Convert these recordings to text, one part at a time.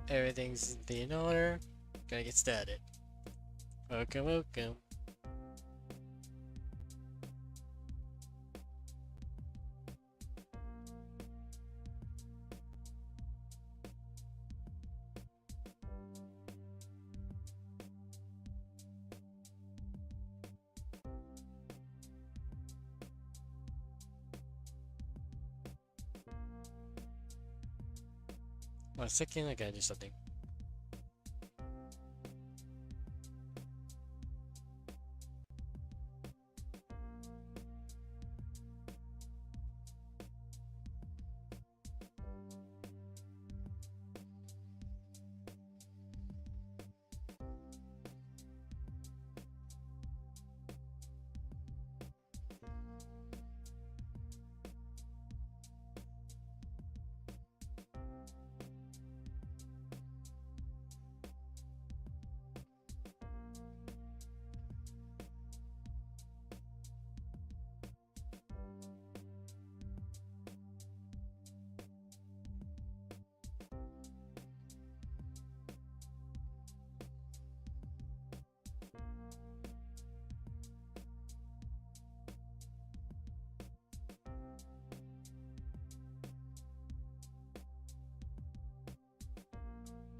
Everything's in order. Gonna get started. Welcome, welcome. One second, I gotta do something.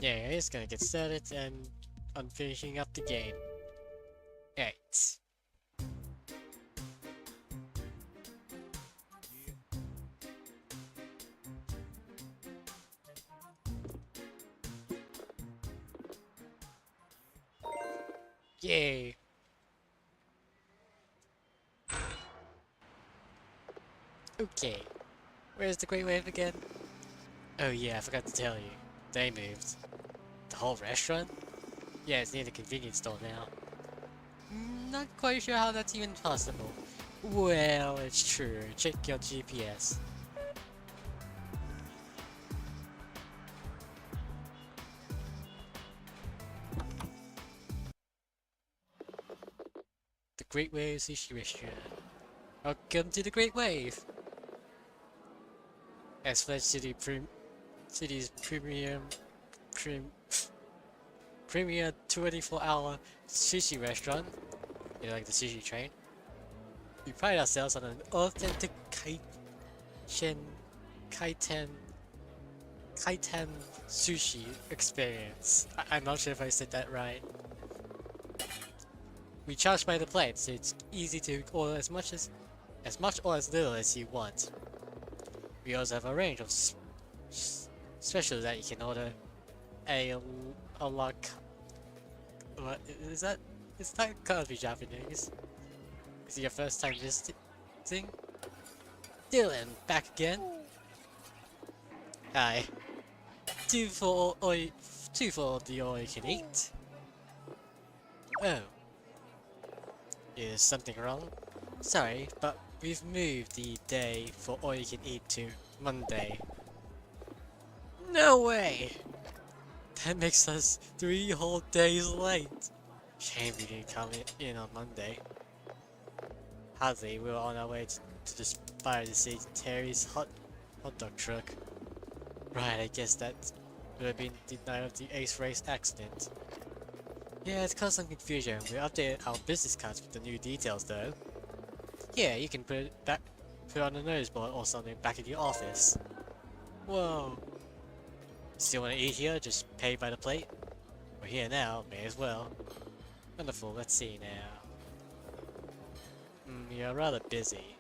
Yeah, it's gonna get started and I'm finishing up the game. Right. Yay! Okay, where's the Great Wave again? Oh yeah, I forgot to tell you. They moved. The whole restaurant? Yeah, it's near the convenience store now. Not quite sure how that's even possible. Well, it's true. Check your GPS. The Great Wave Sushi Restaurant. Welcome to the Great Wave! As Fledge City's premier 24-hour sushi restaurant. You like the sushi train? We pride ourselves on an authentic kaiten sushi experience. I'm not sure if I said that right. We charge by the plate, so it's easy to order as much or as little as you want. We also have a range of specials that you can order. A la what is that? It's not can't be Japanese. Is it your first time visiting? Dylan, back again. Hi. Two for the all you can eat. Oh. Is something wrong? Sorry, but we've moved the day for all you can eat to Monday. No way! That makes us 3 whole days late. Shame we didn't come in on Monday. Hardly, we were on our way to the spire to see Terry's hot dog truck. Right, I guess that would have been the night of the Ace Race accident. Yeah, it's caused some confusion. We updated our business cards with the new details though. Yeah, you can put on a notice board or something back in your office. Whoa. Still wanna eat here? Just pay by the plate? We're here now, may as well. Wonderful, let's see now. You're rather busy.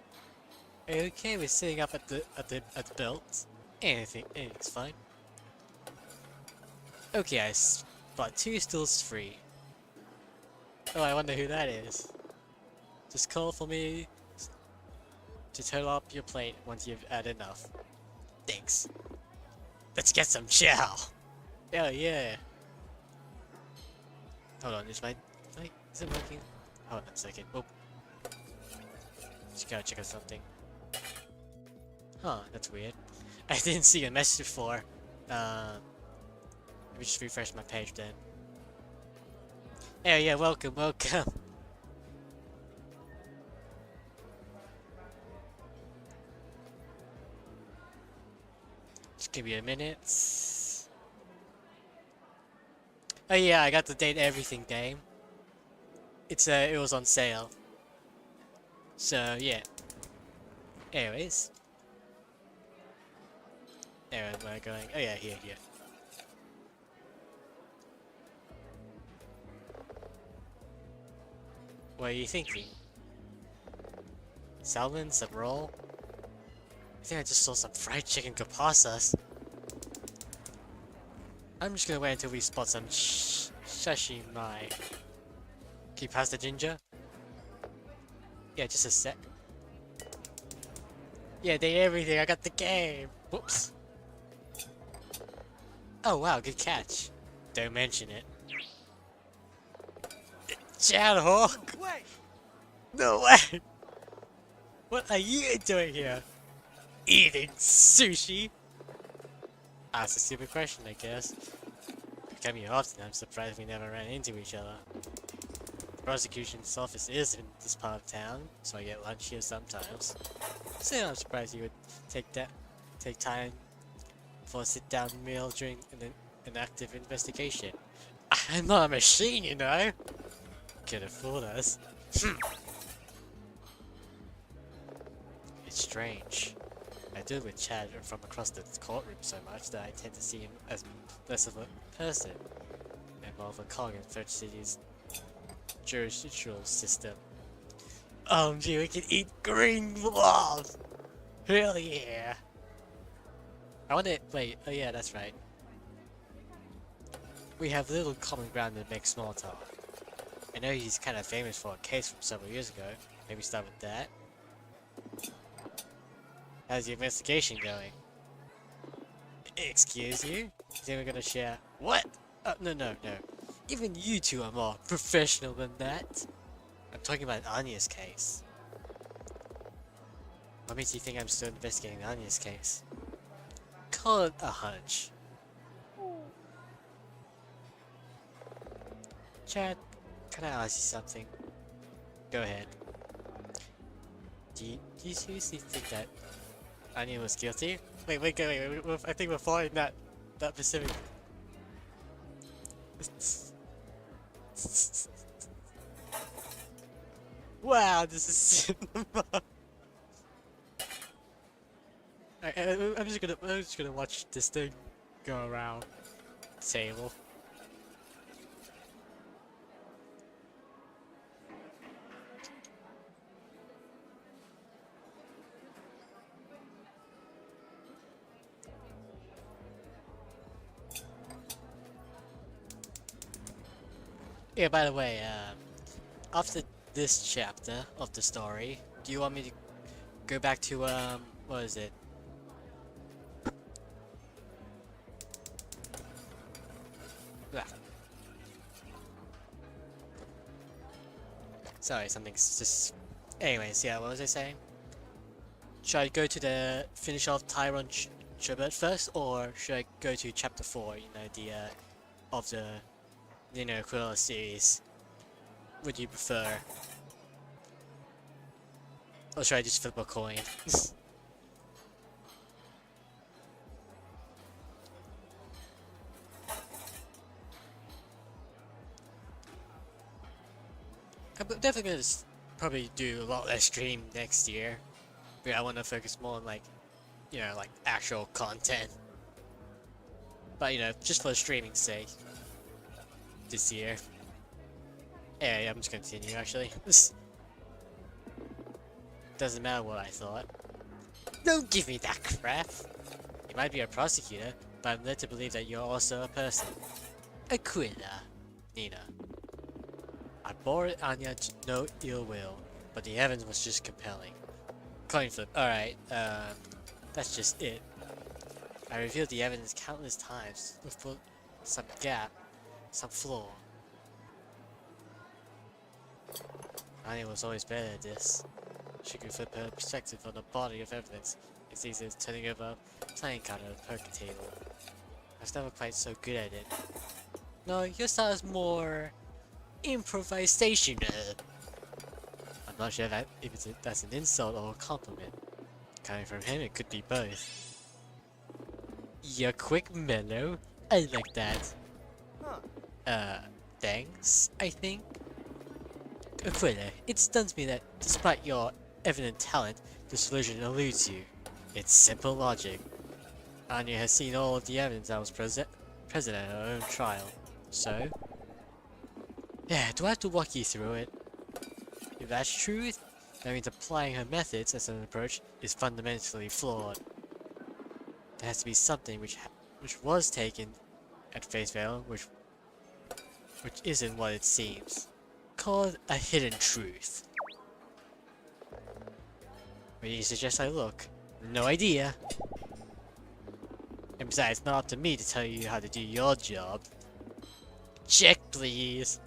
Okay, we're sitting up at the belt. Anything's fine. Okay, I spot 2 stools free. Oh, I wonder who that is. Just call for me to total up your plate once you've had enough. Thanks. Let's get some chow! Hell yeah! Hold on, is it working? Hold on a second. Oh. Just gotta check out something. Huh, that's weird. I didn't see a message before. Let me just refresh my page then. Yeah, welcome. Just give me a minute. Oh yeah, I got the Date Everything game. It was on sale. So yeah. Anyways. Where am I going? Oh yeah, here. What are you thinking? Salmon, some roll? I think I just saw some fried chicken capasas. I'm just gonna wait until we spot some sashimi. Can you pass the ginger? Yeah, just a sec. Yeah, they everything. I got the game. Whoops. Oh wow, good catch. Don't mention it. Chad Hawk. No way! No way. What are you doing here? Eating sushi? That's a stupid question, I guess. We come here often. I'm surprised we never ran into each other. The prosecution's office is in this part of town, so I get lunch here sometimes. So I'm surprised you would take time for a sit-down meal during an active investigation. I'm not a machine, you know. Could have fooled us. It's strange. I deal with Chad from across the courtroom so much that I tend to see him as less of a person and more of a cog in Third City's jurisdictional system. Gee, we can eat green blood! Hell yeah! I wanna wait, oh yeah, that's right. We have little common ground to make small talk. I know he's kind of famous for a case from several years ago. Maybe start with that. How's the investigation going? Excuse you? Think we're gonna share? What? Oh, no. Even you two are more professional than that. I'm talking about Anya's case. What makes you think I'm still investigating Anya's case? Call it a hunch. Chad, can I ask you something? Go ahead. Do you seriously think that Anya was guilty? Wait, I think we're following that Pacific. Wow, this is cinema. I'm just gonna watch this thing go around the table. Yeah, by the way, after this chapter of the story, do you want me to go back to, what is it? Ah. Sorry, something's just... Anyways, yeah, what was I saying? Should I go to finish off Tyrone Chubert first, or should I go to chapter 4, you know, of the Aquila series? Would you prefer? Or should I just flip a coin? I'm definitely gonna probably do a lot less stream next year. But I want to focus more on like actual content. But just for streaming's sake. This year. Yeah, I'm just gonna continue actually. Doesn't matter what I thought. Don't give me that crap! You might be a prosecutor, but I'm led to believe that you're also a person. Aquila, Nina. I bore Anya no ill will, but the evidence was just compelling. Coin flip, alright, that's just it. I revealed the evidence countless times. Look for some gap, some flaw. Anya was always better at this. She could flip her perspective on the body of evidence. It's easy as turning over a playing card at a poker table. I was never quite so good at it. No, your style is more improvisational. I'm not sure that's an insult or a compliment. Coming from him, it could be both. You're quick, mellow. I like that. Huh. Thanks, I think. Aquila, it stuns me that, despite your evident talent, the solution eludes you. It's simple logic. Anya has seen all of the evidence that was present at her own trial. So? Yeah, do I have to walk you through it? If that's true, that means applying her methods as an approach is fundamentally flawed. There has to be something which was taken at face value, which isn't what it seems. Call it a hidden truth. Where do you suggest I look? No idea. And besides, it's not up to me to tell you how to do your job. Check, please.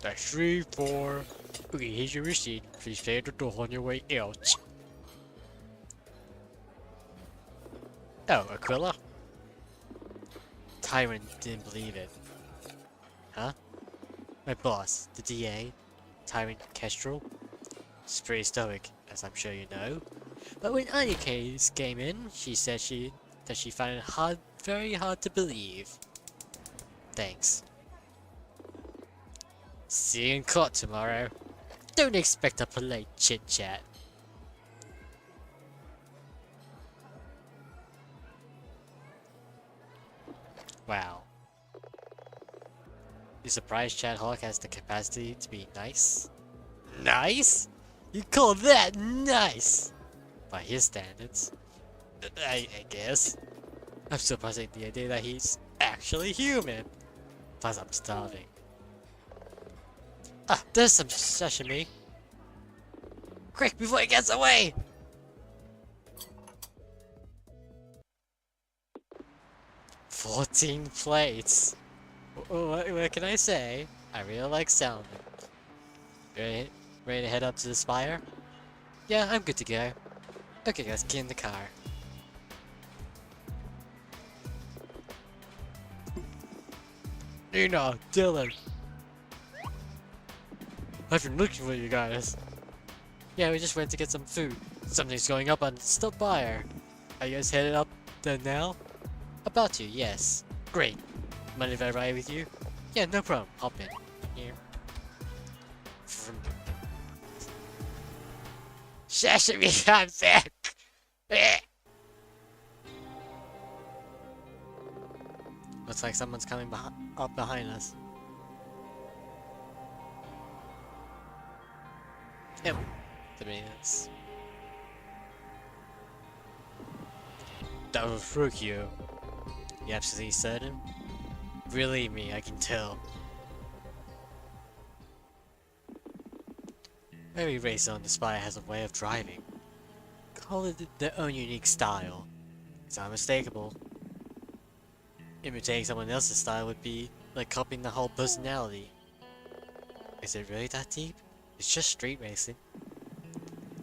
That's 3, 4. Okay, here's your receipt. Please pay at the door on your way out. Oh, Aquila? Tyrant didn't believe it. Huh? My boss, the DA, Tyrant Kestrel, is pretty stoic, as I'm sure you know. But when Anya came in, she said that she found it very hard to believe. Thanks. See you in court tomorrow. Don't expect a polite chit-chat. Wow. You surprised Chad Hawk has the capacity to be nice? Nice? You call that nice? By his standards. I guess. I'm still buzzing the idea that he's actually human. Plus I'm starving. Ah, there's some sashimi. Quick, before he gets away! "14 plates. What can I say? I really like salmon. Ready to head up to the spire? Yeah, I'm good to go. Okay, let's get in the car. Nina, Dylan. I've been looking for you guys. Yeah, we just went to get some food. Something's going up on the spire. Are you guys headed up there now? About to, yes. Great. Mind if I ride with you? Yeah, no problem. Hop in. Here. Sashimi, I'm back! Looks like someone's coming up behind us. Yep. 3 minutes. That was for you. You absolutely certain? Believe me, I can tell. Every racer on the spire has a way of driving. Call it their own unique style. It's unmistakable. Imitating someone else's style would be like copying the whole personality. Is it really that deep? It's just street racing.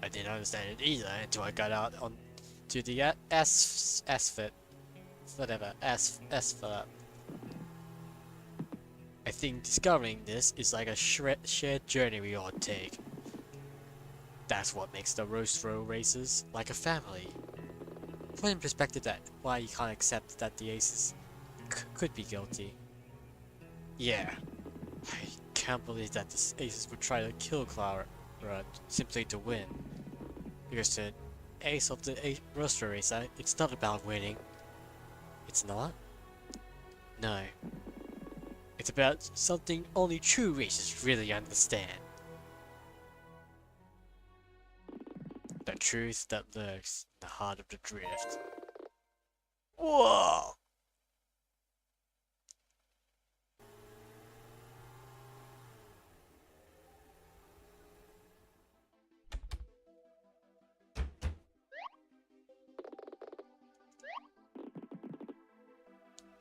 I didn't understand it either until I got out on to the asphalt. Whatever, asphalt. I think discovering this is like a shared journey we all take. That's what makes the roast row races like a family. Put in perspective that why you can't accept that the aces could be guilty. Yeah, I can't believe that the aces would try to kill Clara simply to win. Because to ace of the roast row race, it's not about winning. It's not? No. It's about something only true racers really understand. The truth that lurks in the heart of the drift. Whoa!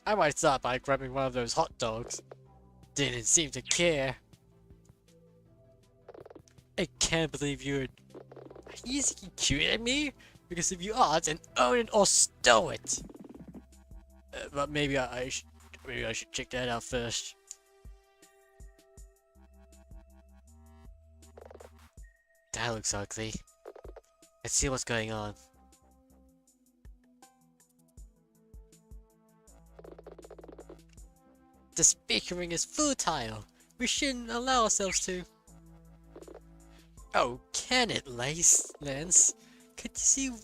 I might start by grabbing one of those hot dogs. Didn't seem to care. I can't believe you're easily cute at me? Because if you are, then own it or stow it. But maybe I should check that out first. That looks ugly. Let's see what's going on. This bickering is futile. We shouldn't allow ourselves to. Oh, can it, Lance? Can you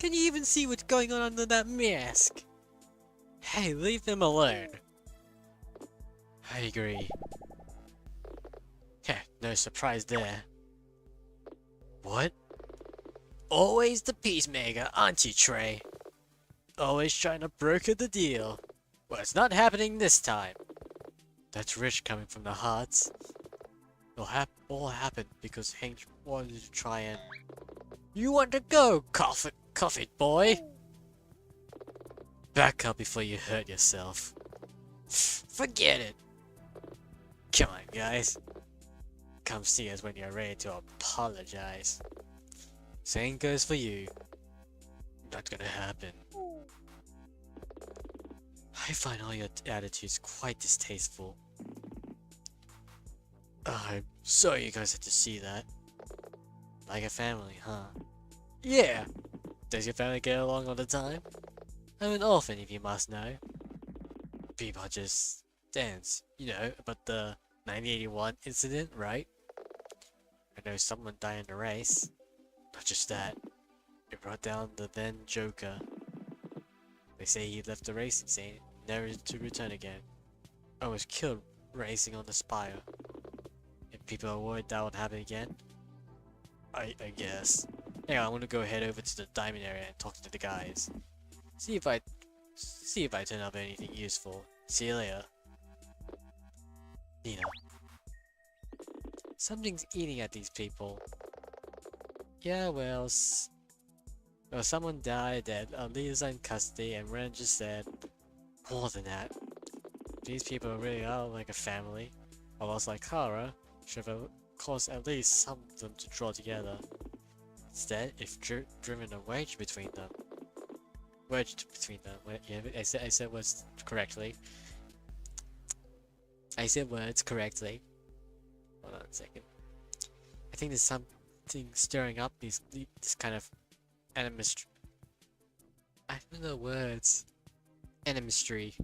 even see what's going on under that mask? Hey, leave them alone. I agree. Heh, no surprise there. What? Always the peacemaker, aren't you, Trey? Always trying to broker the deal. Well, it's not happening this time. That's rich coming from the hearts. All happened because Hank wanted to try and... You want to go, cough it, boy! Back up before you hurt yourself. Forget it! Come on, guys. Come see us when you're ready to apologize. Same goes for you. Not gonna happen. I find all your attitudes quite distasteful. I'm sorry you guys had to see that. Like a family, huh? Yeah! Does your family get along all the time? I'm an orphan, if you must know. People just dance, you know, about the 1981 incident, right? I know someone died in the race. Not just that, it brought down the then Joker. They say he left the racing scene, never to return again. I was killed racing on the Spire. And people are worried that would happen again? I guess. Anyway, I want to go head over to the diamond area and talk to the guys. See if I turn up anything useful. See you later. Nina. Something's eating at these people. Yeah, well, someone died that Leah's in custody, and Ren just said more than that. These people really are like a family. Or else like Kara should have caused at least some of them to draw together. Instead, it's driven a wedge between them. Yeah, I said words correctly. I said words correctly. Hold on a second. I think there's something stirring up this kind of animistry. I don't know words. Animistry.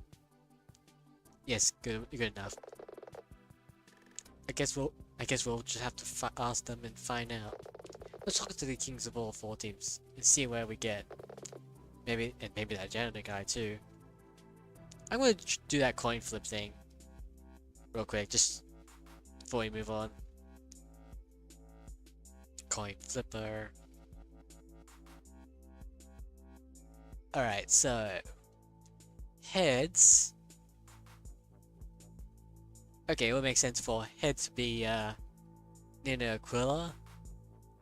Yes, good enough. I guess we'll just have to ask them and find out. Let's talk to the kings of all 4 teams and see where we get. Maybe that janitor guy too. I'm gonna do that coin flip thing real quick, just before we move on. Coin flipper. Alright, so heads. Okay, it would make sense for heads to be Nina Aquila,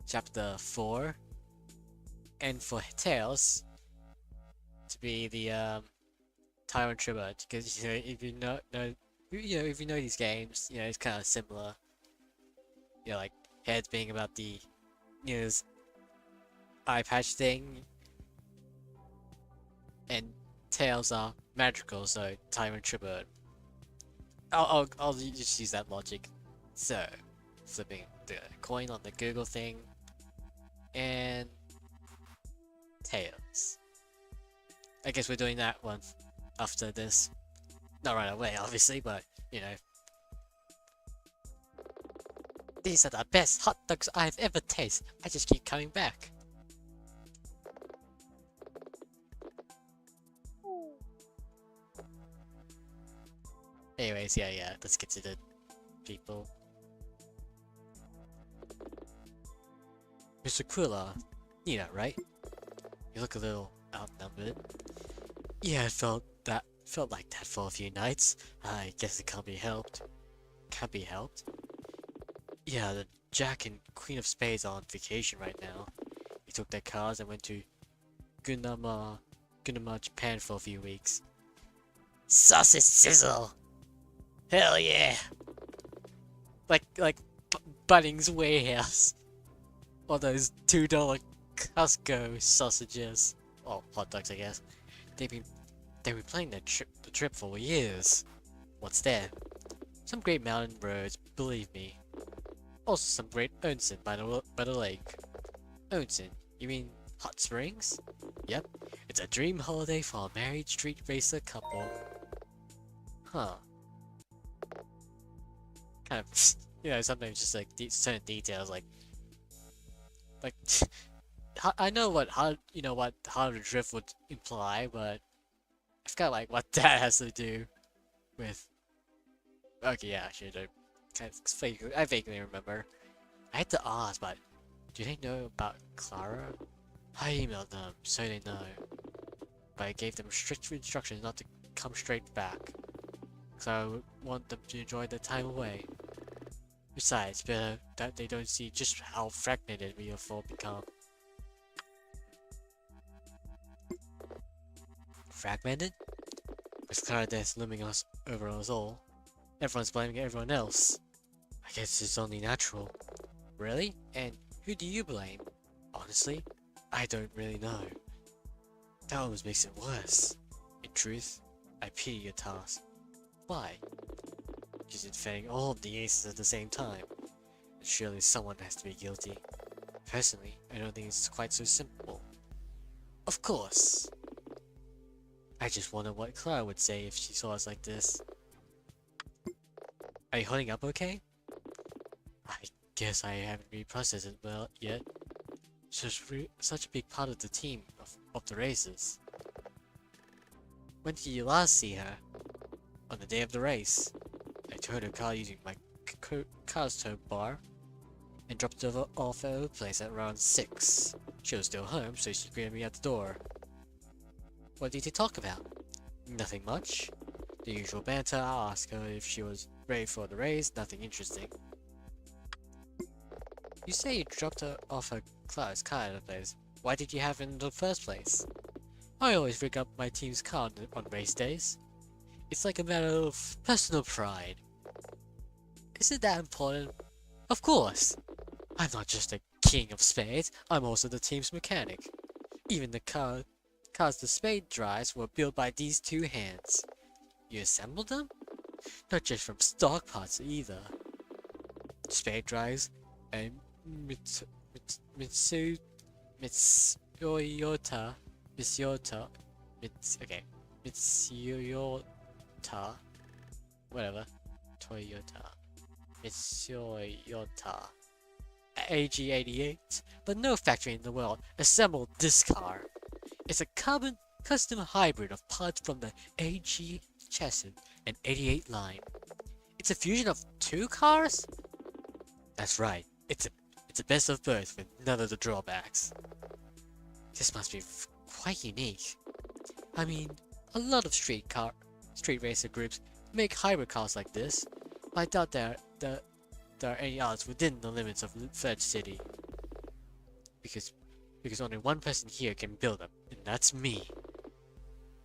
chapter 4, and for tails to be the Tyrant Tribute, because you know if you know these games, you know it's kind of similar. You know, like heads being about the Nina's eye patch thing, and tails are magical, so Tyrant Tribute. I'll just use that logic. So, flipping the coin on the Google thing, and tails. I guess we're doing that one after this. Not right away, obviously, but you know. These are the best hot dogs I've ever tasted. I just keep coming back. Anyways, yeah, let's get to the people. Mr. Aquila, Nina, right? You look a little outnumbered. Yeah, it felt like that for a few nights. I guess it can't be helped. Can't be helped? Yeah, the Jack and Queen of Spades are on vacation right now. We took their cars and went to Gunama, Japan for a few weeks. Sausage sizzle! Hell yeah! Like Bunnings Warehouse. Or those $2 Costco sausages. Oh, hot dogs, I guess. They've been planning the trip for years. What's there? Some great mountain roads, believe me. Also some great onsen by the lake. Onsen? You mean hot springs? Yep. It's a dream holiday for a married street racer couple. Huh. kind of, sometimes just like certain details, like I know how the drift would imply, but I forgot like what that has to do with. Okay, yeah, actually, I vaguely remember. I had to ask, but do they know about Clara? I emailed them so they know, but I gave them strict instructions not to come straight back, because I would want them to enjoy their time away. Besides, better that they don't see just how fragmented we have all become. Fragmented? With Clara death looming over us all, everyone's blaming everyone else. I guess it's only natural. Really? And who do you blame? Honestly, I don't really know. That almost makes it worse. In truth, I pity your task. Why? Because you're defending all of the aces at the same time. And surely someone has to be guilty. Personally, I don't think it's quite so simple. Of course. I just wonder what Clara would say if she saw us like this. Are you holding up okay? I guess I haven't really processed it well yet. Such a big part of the team of the races. When did you last see her? On the day of the race. I towed her car using my car's tow bar and dropped her off at her place at around 6. She was still home, so she greeted me at the door. What did you talk about? Nothing much. The usual banter. I asked her if she was ready for the race. Nothing interesting. You say you dropped her off her Clara's car at a place. Why did you have it in the first place? I always rig up my team's car on race days. It's like a matter of personal pride. Is it that important? Of course! I'm not just a king of spades, I'm also the team's mechanic. Even the cars the spade drives were built by these two hands. You assembled them? Not just from stock parts either. Spade drives and Mitsuyotta, whatever, Toyota, Mitsuyotta, AG88, but no factory in the world assembled this car. It's a carbon custom hybrid of parts from the AG chassis and 88 line. It's a fusion of two cars? That's right, it's a best of both with none of the drawbacks. This must be quite unique. I mean, a lot of street racer groups make hybrid cars like this, but I doubt there are any odds within the limits of Fledge City. Because only one person here can build them, and that's me.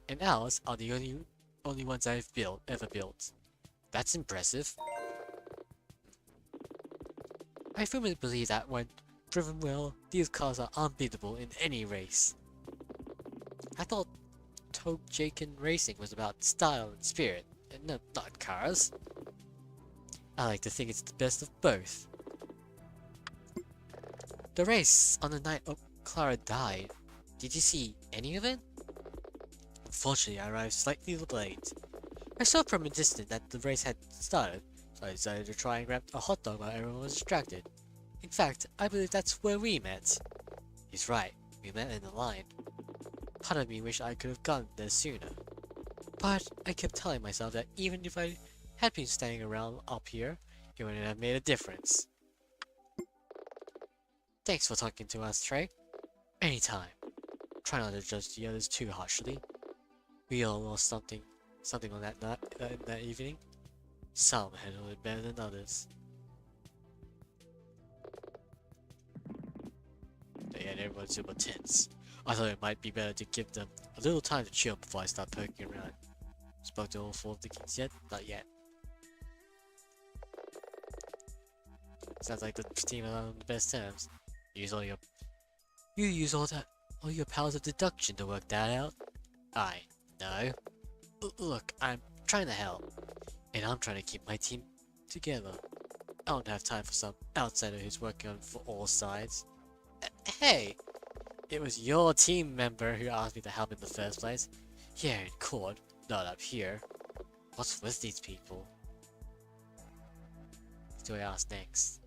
And ours are the only ones I've ever built. That's impressive. I firmly believe that when driven well, these cars are unbeatable in any race. I thought Tojaken Racing was about style and spirit, and not cars. I like to think it's the best of both. The race on the night Clara died, did you see any of it? Unfortunately, I arrived slightly late. I saw from a distance that the race had started, so I decided to try and grab a hot dog while everyone was distracted. In fact, I believe that's where we met. He's right, we met in the line. Part of me wished I could have gotten there sooner. But I kept telling myself that even if I had been staying around up here, it wouldn't have made a difference. Thanks for talking to us, Trey. Anytime. Try not to judge the others too harshly. We all lost something on that evening. Some handled it better than others. They had everyone super tense. I thought it might be better to give them a little time to chill before I start poking around. Spoke to all 4 of the kings yet? Not yet. Sounds like the team are on the best terms. You use all your powers of deduction to work that out? No. Look, I'm trying to help. And I'm trying to keep my team together. I don't have time for some outsider who's working on for all sides. Hey! It was your team member who asked me to help in the first place. Here in court, not up here. What's with these people? do I ask next?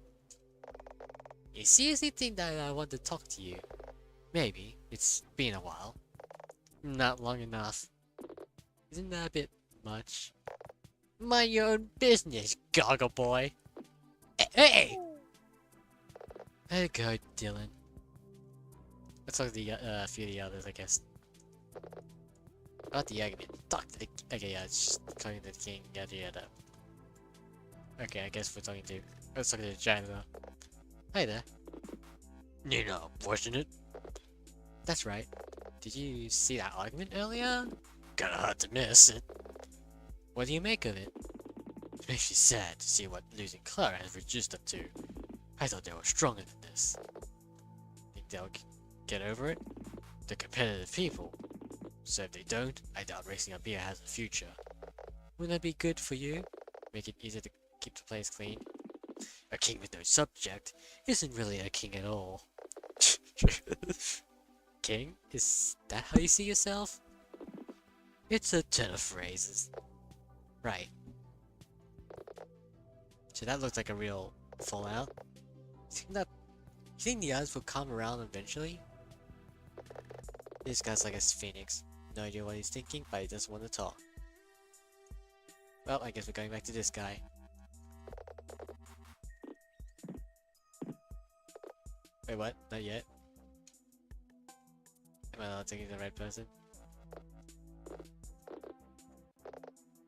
You seriously think that I want to talk to you? Maybe. It's been a while. Not long enough. Isn't that a bit much? Mind your own business, goggle boy. Hey! There you go, Dylan. Let's talk to the, a few of the others, I guess. Not the argument. Talk to the... Okay, yeah, it's just talking to the king. Yada yada. Okay, I guess we're talking to... Let's talk to the giant though. Hi there. You're not fortunate. That's right. Did you see that argument earlier? Kinda hard to miss it. What do you make of it? It makes me sad to see what losing Clara has reduced them to. I thought they were stronger than this. Think they'll get over it? They're competitive people. So if they don't, I doubt racing up here has a future. Wouldn't that be good for you? Make it easier to keep the place clean? A king with no subject isn't really a king at all. King? Is that how you see yourself? It's a turn of phrases. Right. So that looks like a real fallout. You think the others will come around eventually? This guy's like a phoenix. No idea what he's thinking, but he doesn't want to talk. Well, I guess we're going back to this guy. Wait, what? Not yet? Am I not taking the right person?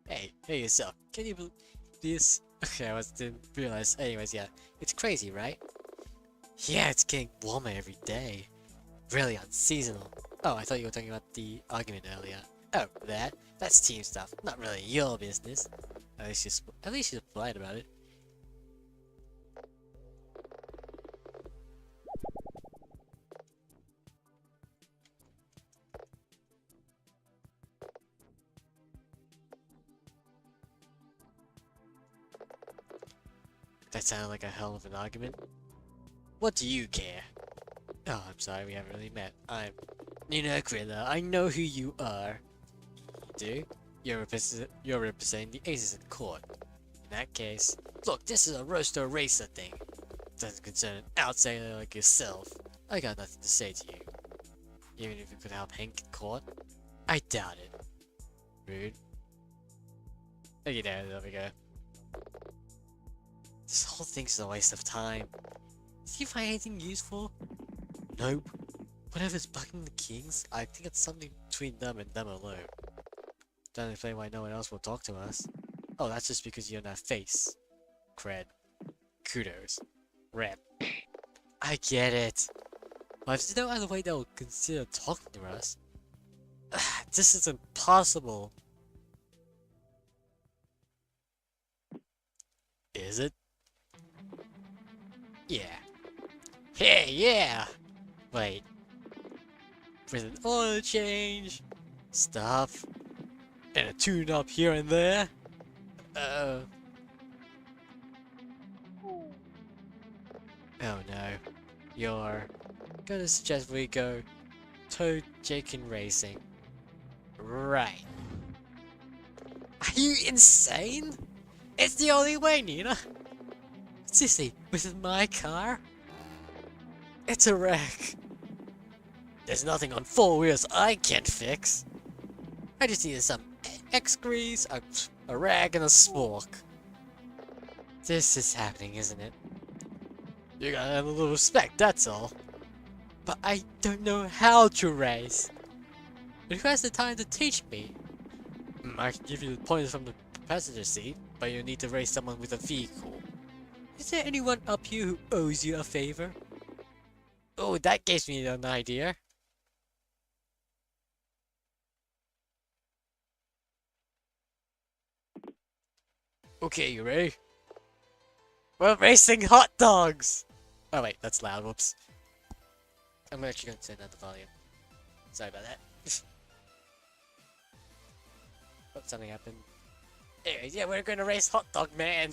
Hey yourself. Can you believe this? Okay, didn't realize. Anyways, yeah. It's crazy, right? Yeah, it's getting warmer every day. Really unseasonal. Oh, I thought you were talking about the argument earlier. Oh, that's team stuff. Not really your business. At least she's polite about it. That sounded like a hell of an argument. What do you care? Oh, I'm sorry, we haven't really met. I'm Aquila. I know who you are. You do? You're representing the aces in court. In that case, look, this is a roaster racer thing. Doesn't concern an outsider like yourself. I got nothing to say to you. Even if you could help Hank in court, I doubt it. Rude. Okay, there we go. This whole thing's a waste of time. Did you find anything useful? Nope. Whatever's bugging the kings, I think it's something between them and them alone. Don't explain why no one else will talk to us. Oh, that's just because you're not face. Cred. Kudos. Rep. I get it. But if there's no other way they'll consider talking to us, this is impossible. Is it? Yeah. Hey, yeah! Wait. With an oil change, stuff, and a tune-up here and there? Oh no. You're gonna suggest we go Toad Jakin Racing. Right. Are you insane? It's the only way, Nina! Sissy, with my car? It's a wreck. There's nothing on 4 wheels I can't fix. I just needed some X-grease, a rag, and a spork. This is happening, isn't it? You gotta have a little respect, that's all. But I don't know how to race. And who has the time to teach me? I can give you the pointers from the passenger seat, but you need to race someone with a vehicle. Is there anyone up here who owes you a favor? Oh, that gives me an idea. Okay, you ready? We're racing hot dogs! Oh wait, that's loud, whoops. I'm actually going to turn down the volume. Sorry about that. Oh, something happened. Anyways, yeah, we're going to race hot dog man.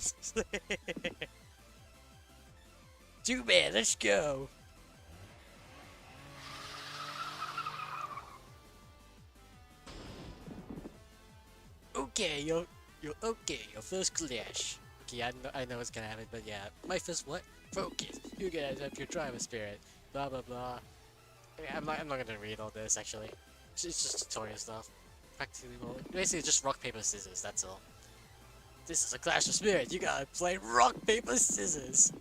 Too bad, let's go. Okay, you're okay, your first clash. okay, I know what's gonna happen, but yeah. My first what? Focus. You guys have your driver spirit. Blah blah blah. Yeah, I'm not gonna read all this actually. It's just tutorial stuff. Practically, well, basically just rock paper scissors. That's all. This is a clash of spirits. You gotta play rock paper scissors.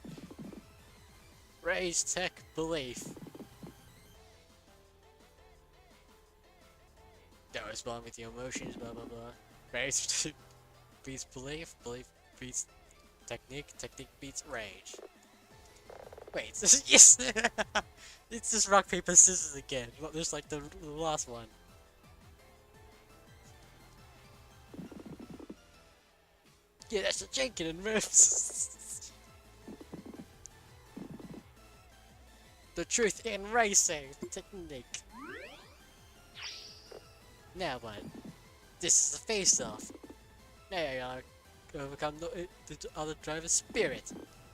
Rage, tech, belief. Don't respond with your emotions. Blah blah blah. Rage beats belief. Belief beats technique. Technique beats rage. Wait, yes! It's just rock, paper, scissors again. There's like the last one. Yeah, that's the Jenkin and riffs. The truth in racing technique. Now what? This is a face-off. Now you gotta overcome the other driver's spirit.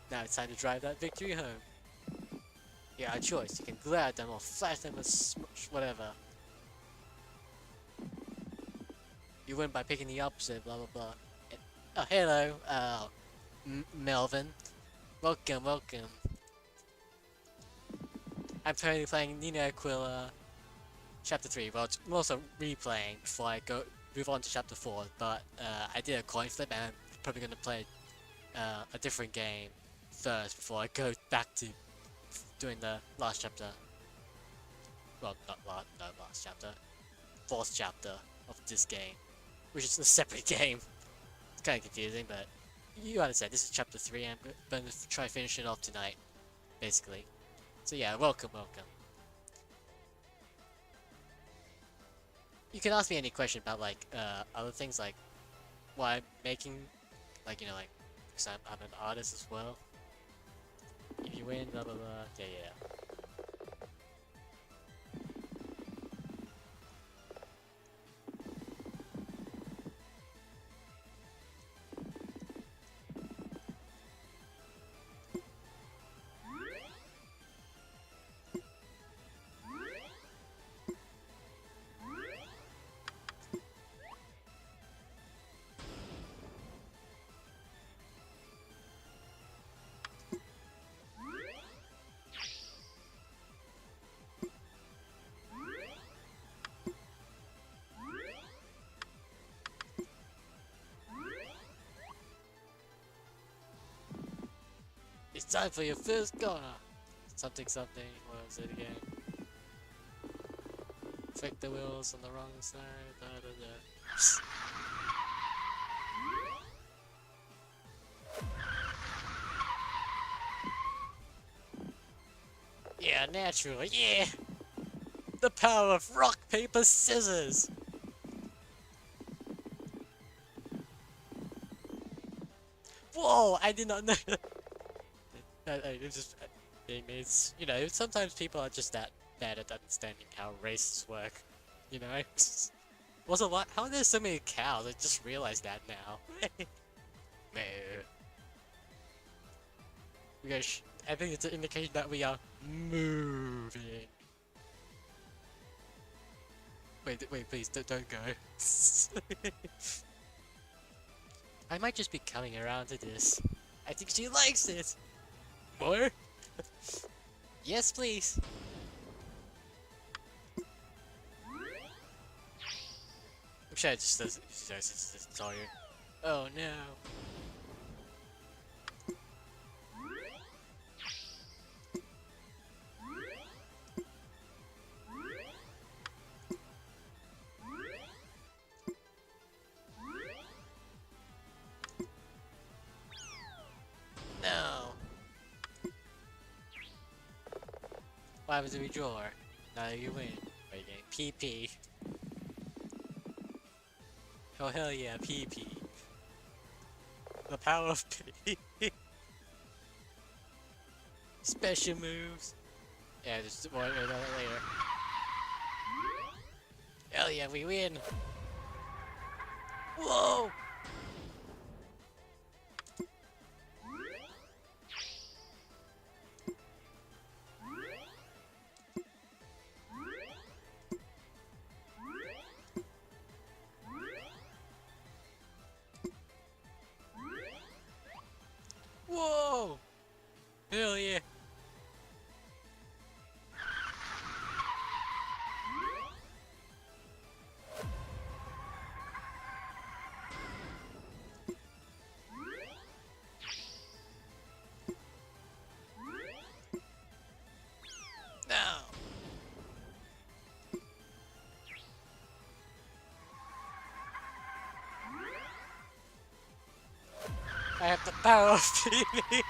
Now it's time to drive that victory home. You got a choice. You can glare at them or flash them with smush, whatever. You win by picking the opposite, blah blah blah. Oh, hello, Melvin. Welcome, welcome. I'm currently playing Aquila Chapter 3. Well, I'm also replaying before I move on to Chapter 4, but I did a coin flip and I'm probably going to play a different game first before I go back to doing the last chapter. Well, not last chapter. Fourth chapter of this game, which is a separate game. It's kind of confusing, but you understand. This is chapter 3, and I'm going to try finish it off tonight, basically. So yeah, welcome. You can ask me any question about like other things, like why I'm making, like, you know, like, because I'm an artist as well. If you win, blah blah blah. Yeah. It's time for your first corner. Something. What was it again? Flick the wheels on the wrong side. Yeah, naturally. Yeah. The power of rock, paper, scissors. Whoa! I did not know. It's just it's, you know, sometimes people are just that bad at understanding how races work, you know? Also, what? How are there so many cows? I just realized that now. I think it's an indication that we are moving. Wait, please, don't go. I might just be coming around to this. I think she likes it! More? Yes, please. I'm sure it just doesn't tell you. Oh no. No. What happens if we draw? Now you win. Wait, PP. Oh hell yeah, PP. The power of P. Special moves. Yeah, just more about that later. Hell yeah, we win. Whoa! I have the power of TV.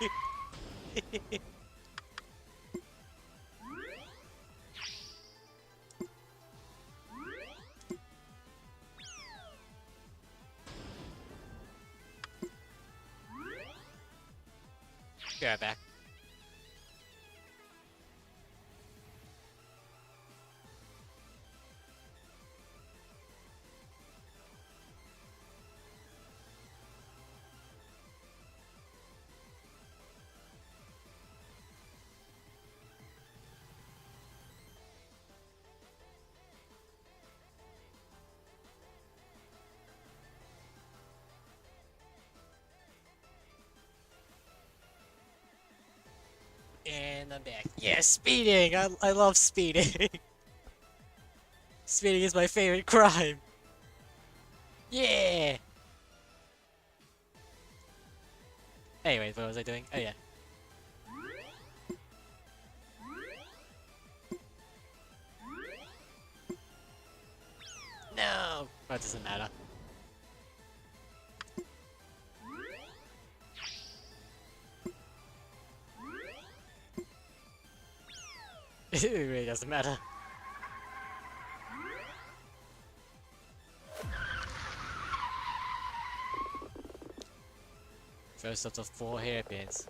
Be right back. And I'm back. Yeah, speeding! I love speeding. Speeding is my favorite crime. Yeah! Anyway, what was I doing? Oh yeah. No! That doesn't matter. It really doesn't matter. First of the 4 hairpins.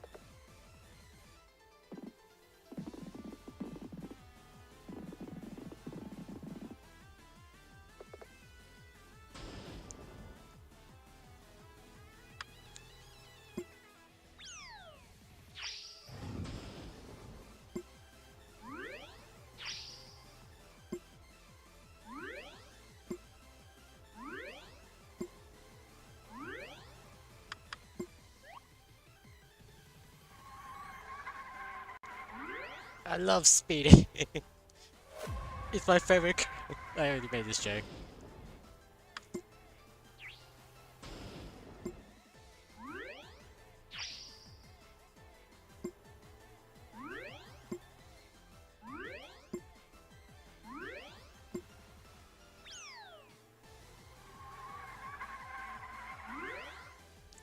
I love speeding. It's my favorite. I already made this joke.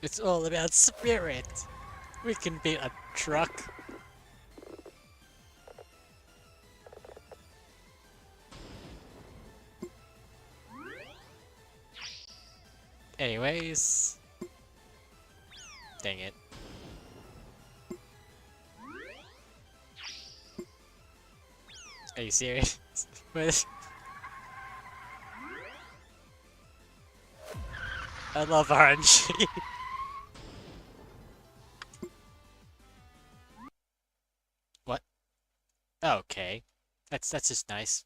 It's all about spirit. We can beat a truck. Anyways. Dang it. Are you serious? I love RNG. What? Okay. That's just nice.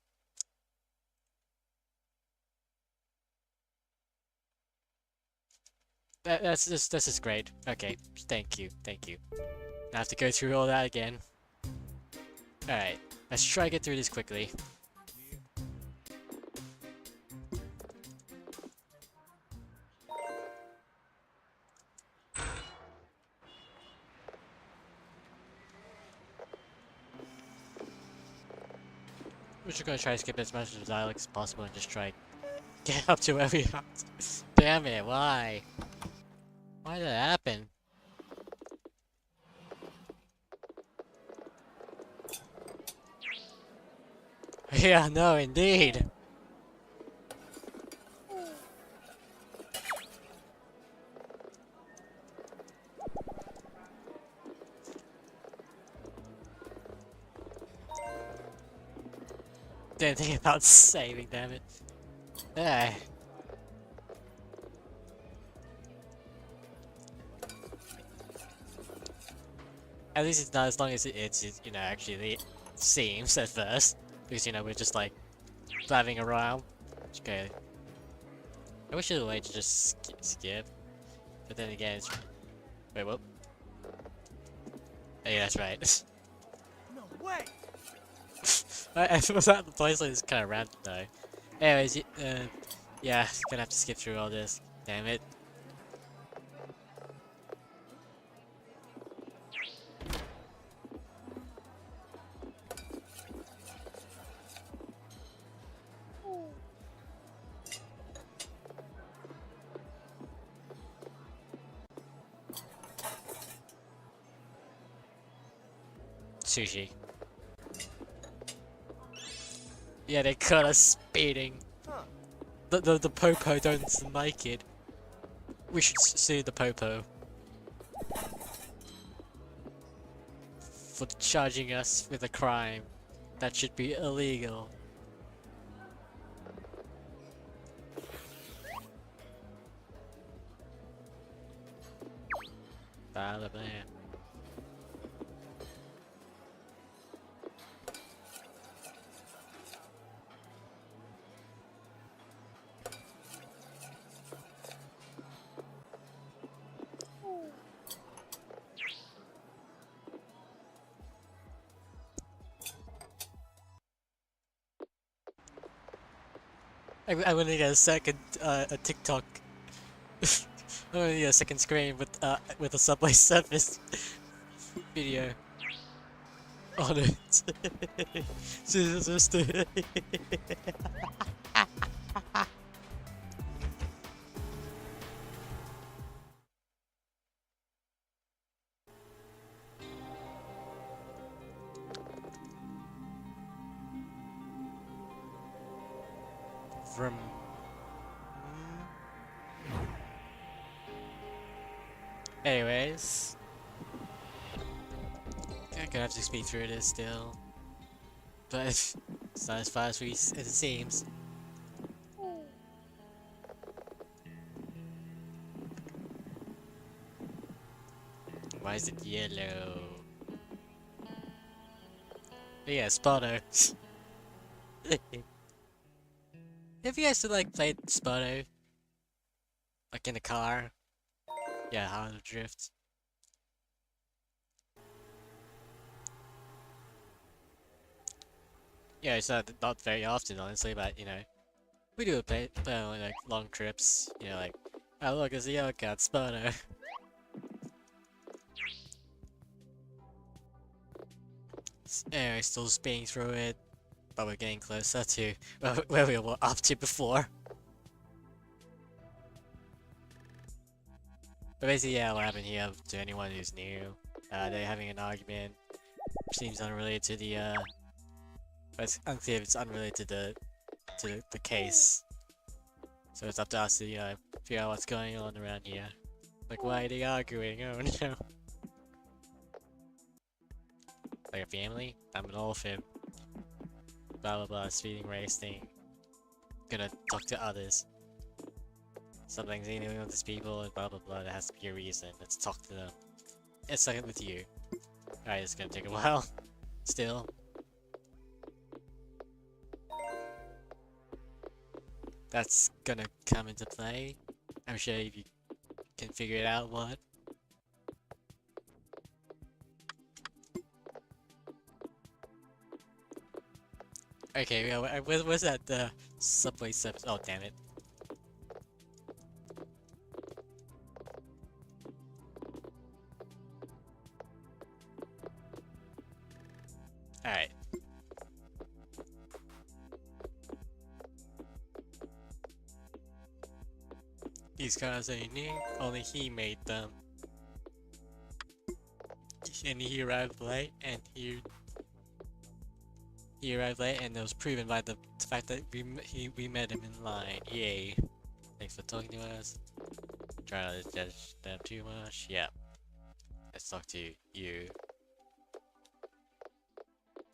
That's just great. Okay, thank you. I have to go through all that again. Alright, let's try to get through this quickly. We're just gonna try to skip as much of the dialogue as possible and just try get up to where we are. Damn it, why? Why did that happen? Yeah, no, indeed. Didn't think about saving, damn it. Ah. At least it's not as long as it's you know, actually seems at first. Because, you know, we're just like driving around. Okay. I wish there was a way to just skip. But then again, it's... Wait, what? Oh, yeah, that's right. No way! I was at the place like it's kind of random though. Anyways, yeah, gonna have to skip through all this. Damn it. Sushi. Yeah, they caught us speeding. The Popo don't like it. We should sue the Popo for charging us with a crime that should be illegal. Blah, blah. I'm gonna get a second a TikTok. I'm gonna get a second screen with a Subway Surface video on it. Just from. Anyways, I'm gonna have to speed through this still, but it's not as fast as it seems. Why is it yellow? Oh yeah, Spotto. Have you guys like played Spotto? Like in a car? Yeah, how to drift. Yeah, it's not very often, honestly, but you know, we do play on like long trips. You know, like, oh look, it's a yellow cat, Spotto. Anyway, still speeding through it, but we're getting closer to where we were up to before. But basically, yeah, what happened here, to anyone who's new, they're having an argument, which seems unrelated to the, but it's unclear if it's unrelated to the case. So it's up to us to, you know, figure out what's going on around here. Like, why are they arguing? Oh no. Like a family? I'm an orphan. Blah blah blah, speeding, racing. Gonna talk to others. Something's dealing with these people and blah blah blah, there has to be a reason. Let's talk to them. Let's start with you. Alright, it's gonna take a while. Still. That's gonna come into play. I'm sure if you can figure it out what. Okay, yeah, where's that Subway Surface? Oh damn it. Alright. These cars are unique, only he made them. And he arrived late, and he arrived late, and it was proven by the fact that we met him in line. Yay. Thanks for talking to us. Try not to judge them too much. Yeah. Let's talk to you.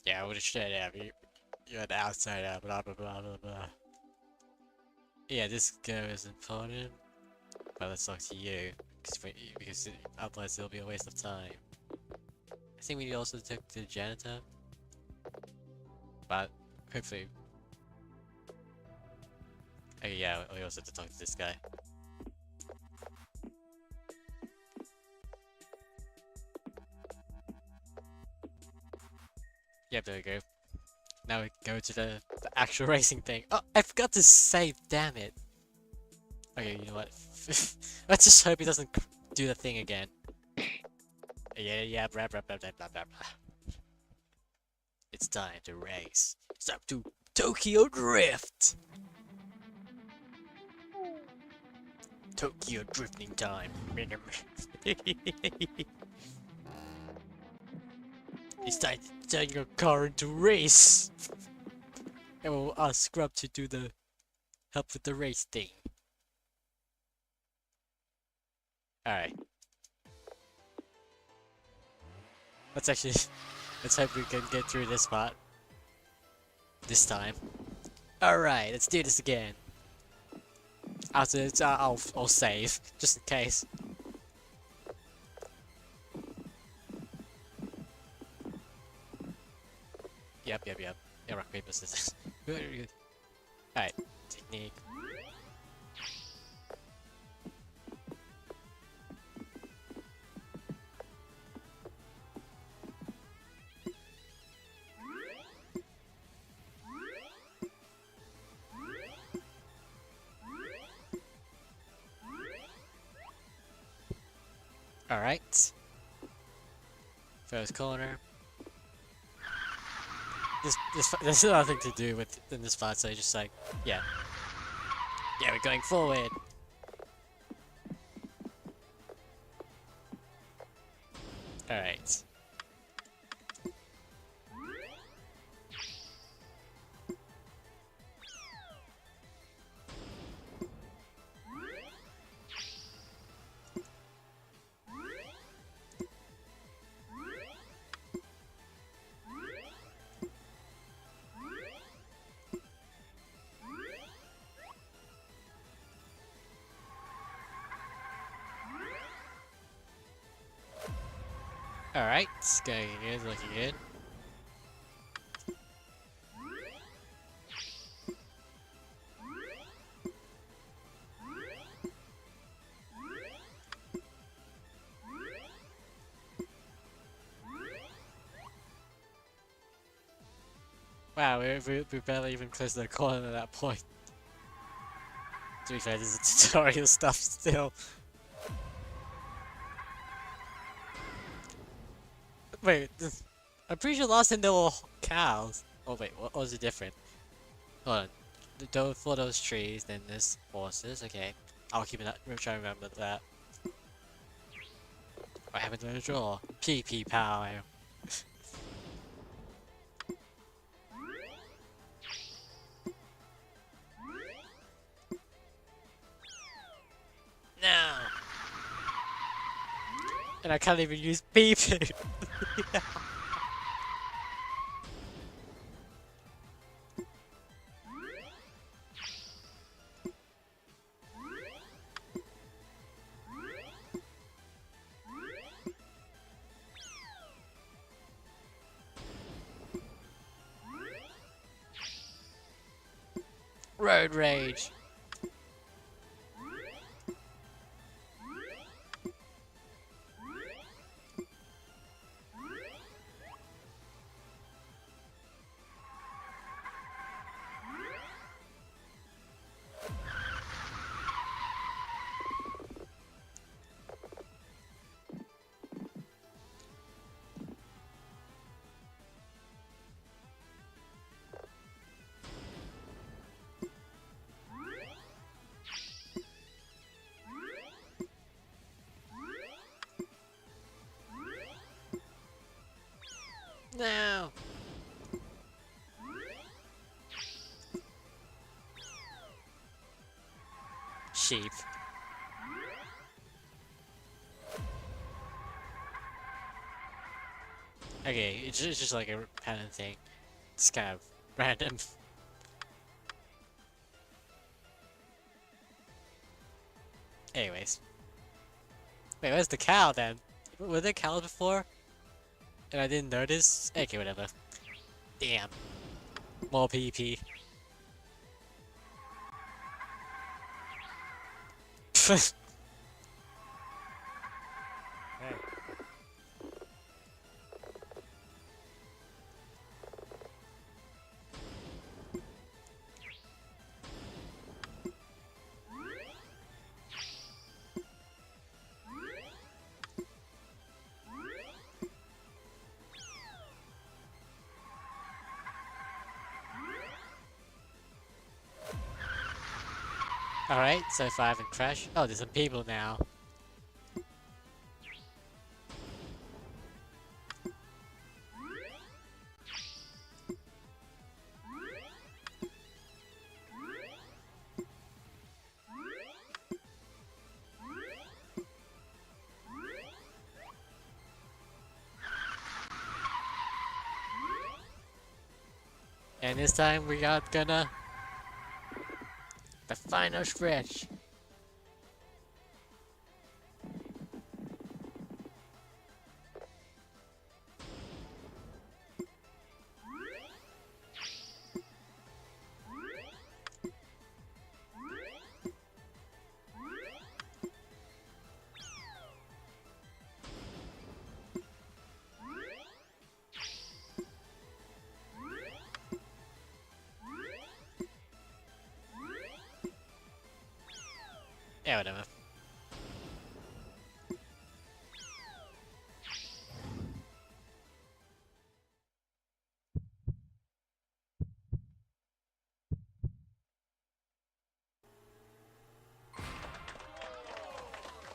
Yeah, I would've straight out. You're the outsider, blah blah blah blah blah. Yeah, this girl is important. But let's talk to you. Because otherwise it'll be a waste of time. I think we also talk to the janitor. But hopefully. Oh yeah, we also have to talk to this guy. Yep, there we go. Now we go to the actual racing thing. Oh, I forgot to save, damn it. Okay, you know what? Let's just hope he doesn't do the thing again. Yeah, blah blah blah blah blah blah. It's time to race. It's up to Tokyo Drift! Tokyo drifting time. It's time to turn your car into race. And we'll ask Scrub to do the help with the race thing. Alright. Let's hope we can get through this part. This time. Alright, let's do this again. After this, I'll save, just in case. Yep. Yeah, rock, paper, scissors. Very good. Alright, technique. Alright. First corner. There's nothing to do with in this part, so just like, yeah. Yeah, we're going forward. Alright. Alright, going good, looking good. Wow, we're barely even close to the corner at that point. To be fair, this is tutorial stuff still. Wait, I'm pretty sure last time there were cows. Oh wait, what was it different? Hold on. For those trees, then there's horses. Okay, I'll keep it. Try to remember that. What happened to the draw? PP power. No. And I can't even use PP. Road rage. No. Sheep. Okay, it's just like a pattern thing. It's kind of random. Anyways. Wait, where's the cow then? Were there cows before? And I didn't notice? Okay, whatever. Damn. More PP. Hey. Alright, so 5 and crash. Oh, there's some people now. And this time we are gonna the final stretch. Yeah, whatever.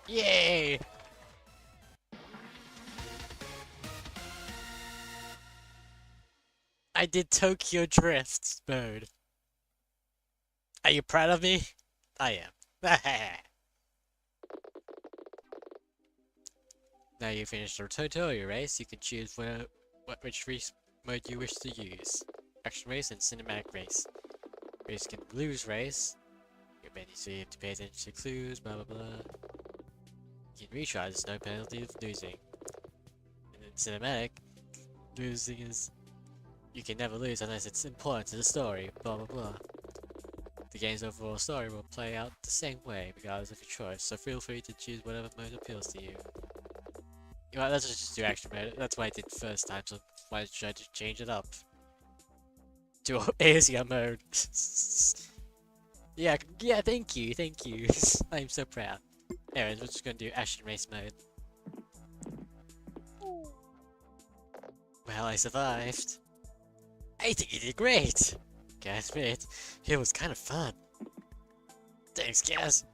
Yay! I did Tokyo Drift mode. Are you proud of me? I am. Now you finished your tutorial race, you can choose which race mode you wish to use. Action race and cinematic race. Race can lose race. You're many, so you have to pay attention to clues, blah blah blah. You can retry, there's no penalty of losing. And in cinematic, losing is... You can never lose unless it's important to the story, blah blah blah. The game's overall story will play out the same way, regardless of your choice, so feel free to choose whatever mode appeals to you. You know what, let's just do action mode. That's what I did first time, so why should I just change it up? To easier mode. yeah, thank you. I'm so proud. Anyways, we're just gonna do action race mode. Well, I survived. I think you did great. Gotta admit, it was kind of fun. Thanks, guys.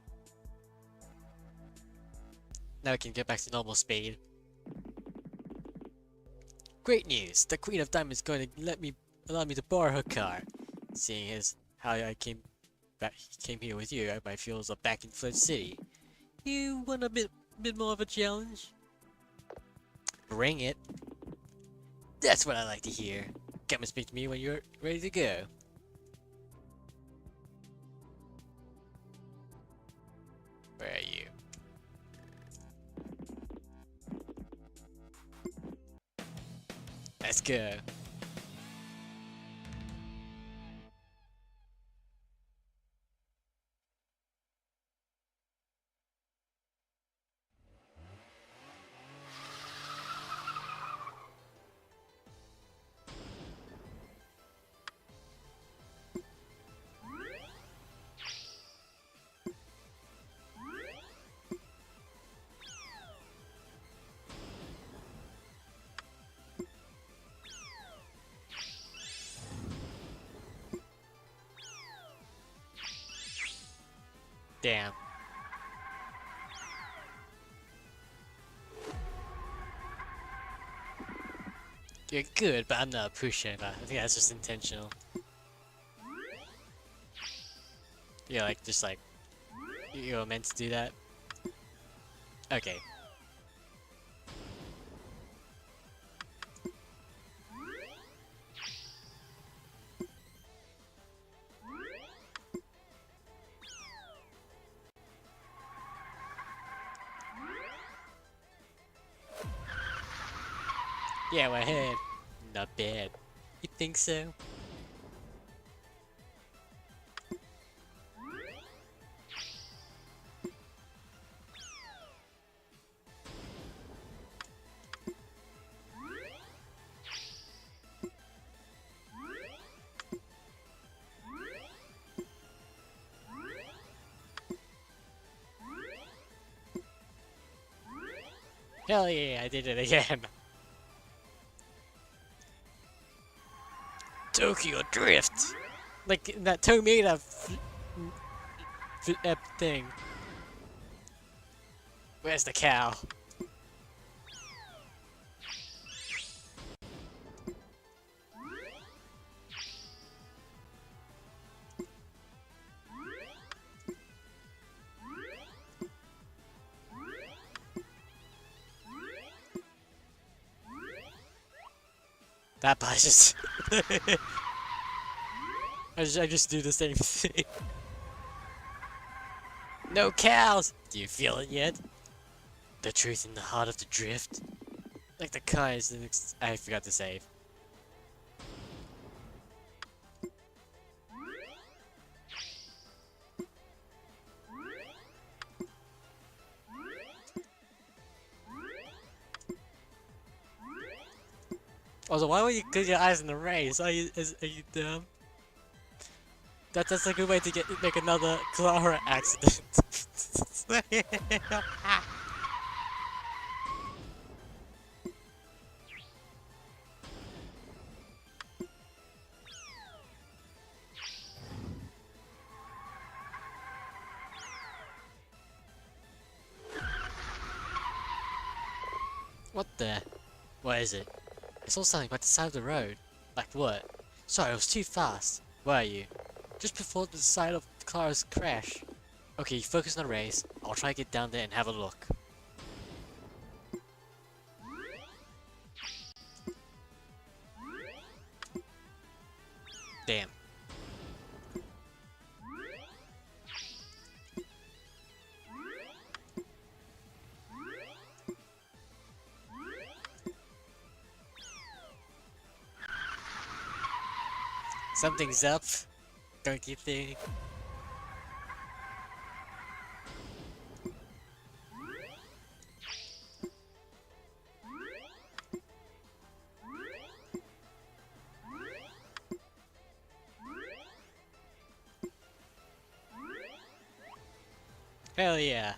Now we can get back to normal speed. Great news! The Queen of Diamonds is going to allow me to borrow her car. Seeing as how I came here with you, my fuels are back in Flood City. You want a bit more of a challenge? Bring it. That's what I like to hear. Come and speak to me when you're ready to go. Where are you? Let's go. Damn. You're good, but I'm not pushing that. I think that's just intentional. Yeah, like, just like, you were meant to do that. Okay. Yeah, we're ahead. Not bad. You think so? Hell yeah, I did it again. Tokyo Drift! Like that Tomita thing. Where's the cow? That part just... I just do the same thing. No cows! Do you feel it yet? The truth in the heart of the drift? Like the kinds I forgot to save. Also, why would you close your eyes in the race? Are you dumb? That's a good way to make another Clara accident. What the? What is it? I saw something by the side of the road. Like what? Sorry, it was too fast. Where are you? Just before the side of Clara's crash. Okay, focus on the race. I'll try to get down there and have a look. Damn. Something's up, don't you think? Hell yeah.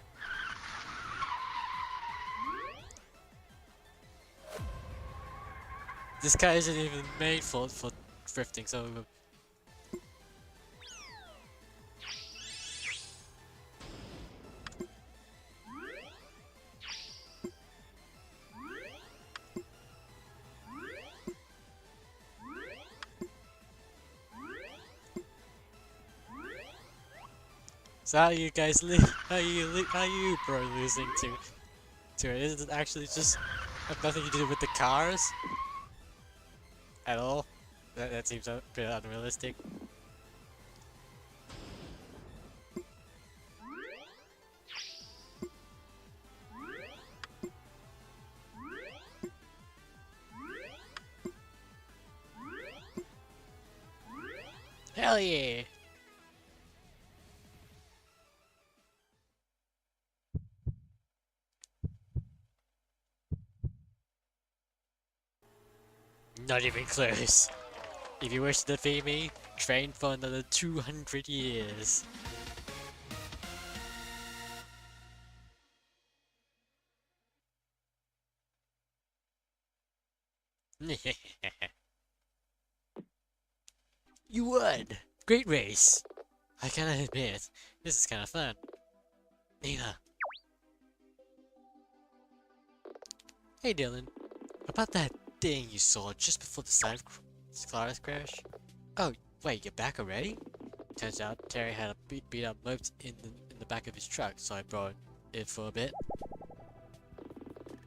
This guy isn't even made for drifting, so... So how you guys how you bro losing to it? Is it actually just have nothing to do with the cars? At all? That seems a bit unrealistic. Hell yeah! Not even close. If you wish to defeat me, train for another 200 years. You won! Great race! I cannot admit, this is kind of fun. Nina. Hey Dylan, about that thing you saw just before the side of Clara's crash? Oh, wait, you're back already? Turns out Terry had a beat up moat in the back of his truck, so I brought it for a bit.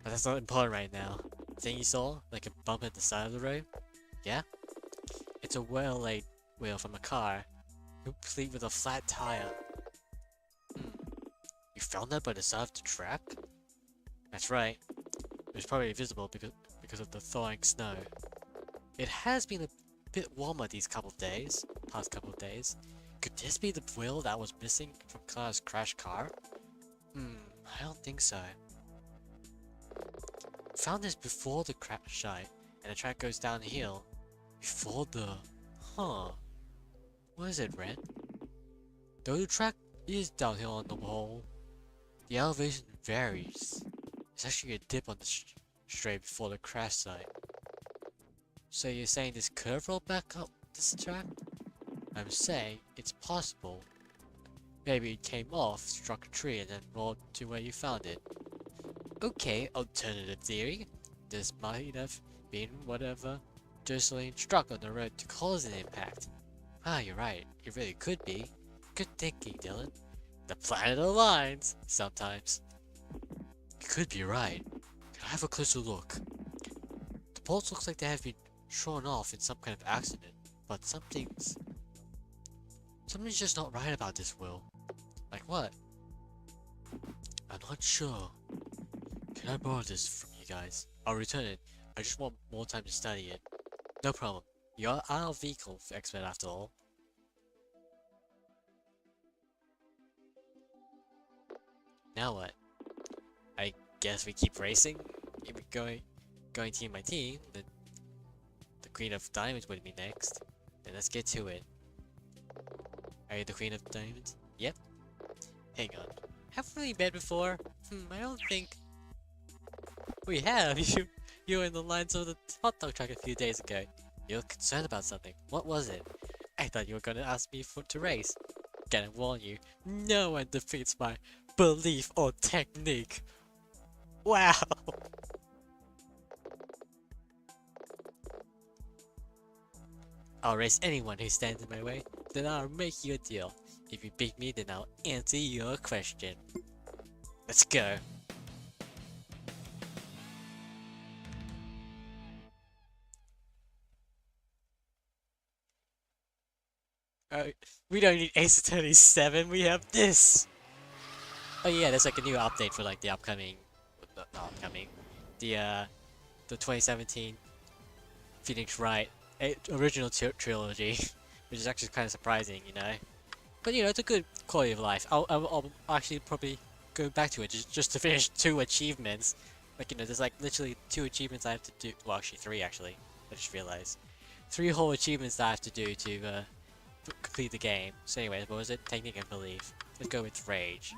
But that's not important right now. Thing you saw, like a bump at the side of the road? Yeah? It's a well-laid wheel from a car, complete with a flat tire. You found that by the side of the track? That's right. It was probably visible because of the thawing snow. It has been a bit warmer these past couple of days. Could this be the wheel that was missing from Clara's crashed car? I don't think so. Found this before the crash site, and the track goes downhill. Before the... Huh. What is it, Ren? Though the track is downhill on the whole, the elevation varies. There's actually a dip on the straight before the crash site. So you're saying this curve rolled back up this track? I'm saying it's possible. Maybe it came off, struck a tree, and then rolled to where you found it. Okay, alternative theory. This might have been whatever Jocelyn struck on the road to cause an impact. Ah, you're right. It really could be. Good thinking, Dylan. The planet aligns sometimes. You could be right. Can I have a closer look? The bolts looks like they have been shorn off in some kind of accident, but something's Something's just not right about this will. Like what? I'm not sure. Can I borrow this from you guys? I'll return it. I just want more time to study it. No problem. You're our vehicle expert after all. Now what? I guess we keep racing? If we're going team by team, then the Queen of Diamonds would be next. Then let's get to it. Are you the Queen of Diamonds? Yep. Hang on. Have we met before? I don't think we have. You were in the lines of the hot dog truck a few days ago. You were concerned about something. What was it? I thought you were gonna ask me to race. Gotta warn you, no one defeats my belief or technique. Wow! I'll race anyone who stands in my way, then I'll make you a deal. If you beat me, then I'll answer your question. Let's go. We don't need Ace Attorney 7, we have this! Oh yeah, there's like a new update for like the upcoming... not upcoming... the 2017 Phoenix Wright original trilogy, which is actually kind of surprising, you know? But you know, it's a good quality of life. I'll actually probably go back to it just to finish 2 achievements. Like, you know, there's like literally 2 achievements I have to do. Well, actually 3 actually. I just realized. 3 whole achievements that I have to do to complete the game. So anyways, what was it? Technique and belief. Let's go with Rage.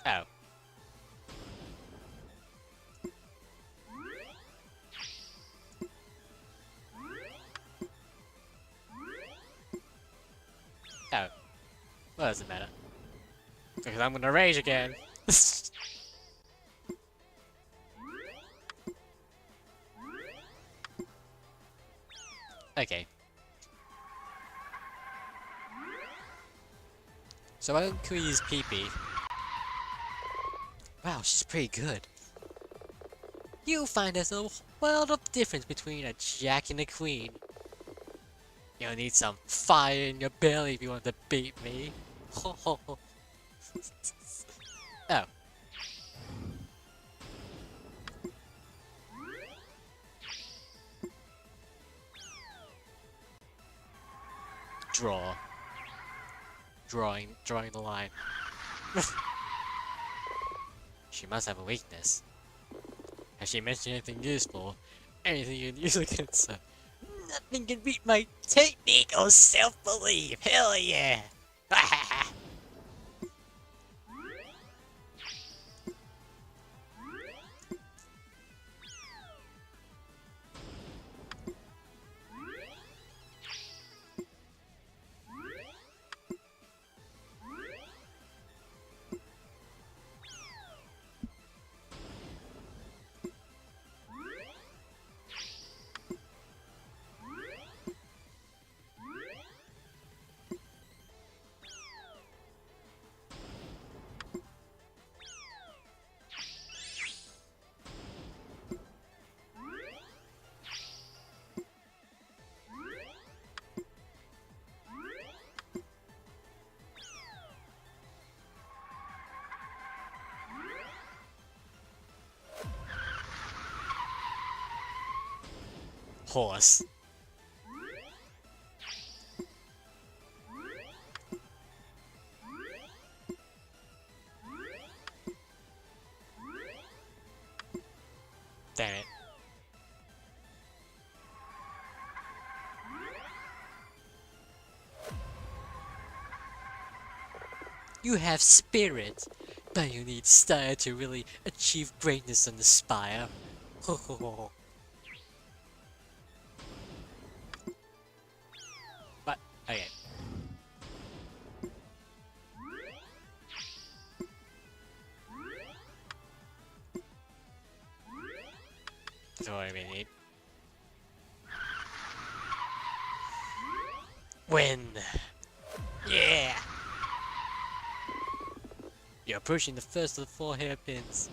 Oh. Oh. Well, doesn't matter. Because I'm gonna rage again. Okay. So why don't we use Pee-Pee? Wow, she's pretty good. You find there's a world of difference between a Jack and a Queen. You'll need some fire in your belly if you want to beat me. Oh. Draw. Drawing the line. She must have a weakness. Has she mentioned anything useful? Anything you can use against her? Nothing can beat my technique or self-belief. Hell yeah! Horse. Damn it. You have spirit, but you need style to really achieve greatness on the spire. But, okay. That's what we need. Win! Yeah! You're approaching the first of the 4 hairpins.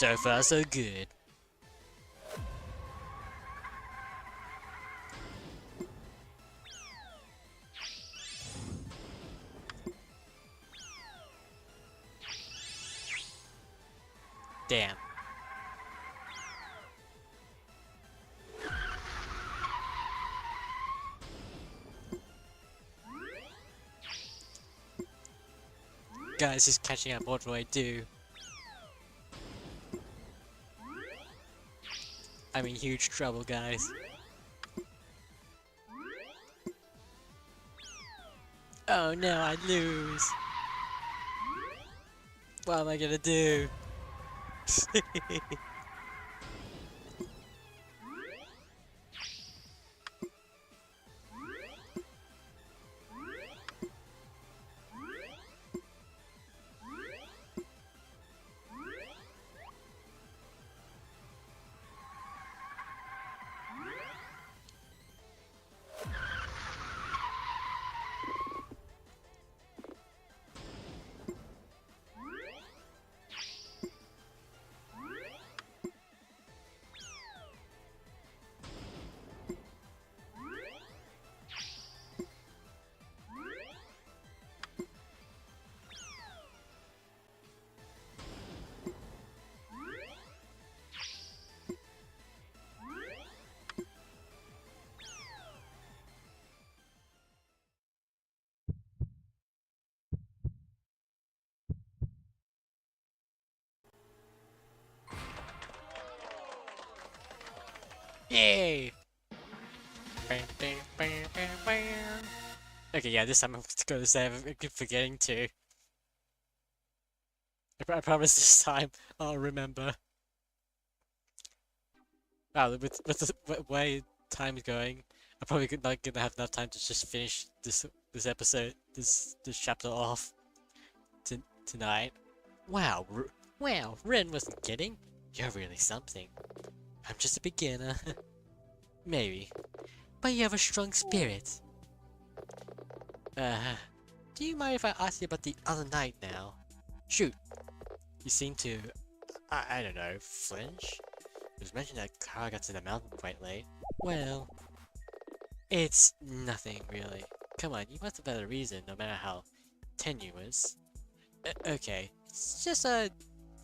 So far, so good. Damn. Guys, he's catching up. What do I do? I'm in huge trouble, guys. Oh no, I lose. What am I gonna do? Yay! Okay, yeah, this time I'm gonna say I keep forgetting to. I promise this time I'll remember. Wow, with the way time's going, I'm probably not gonna have enough time to just finish this episode, this chapter off tonight. Wow, wow, Ren wasn't kidding. You're really something. I'm just a beginner. Maybe. But you have a strong spirit. Do you mind if I ask you about the other night now? Shoot. You seem to, I don't know, flinch? It was mentioned that Kara got to the mountain quite late. Well, it's nothing really. Come on, you must have had a reason, no matter how tenuous. Okay, it's just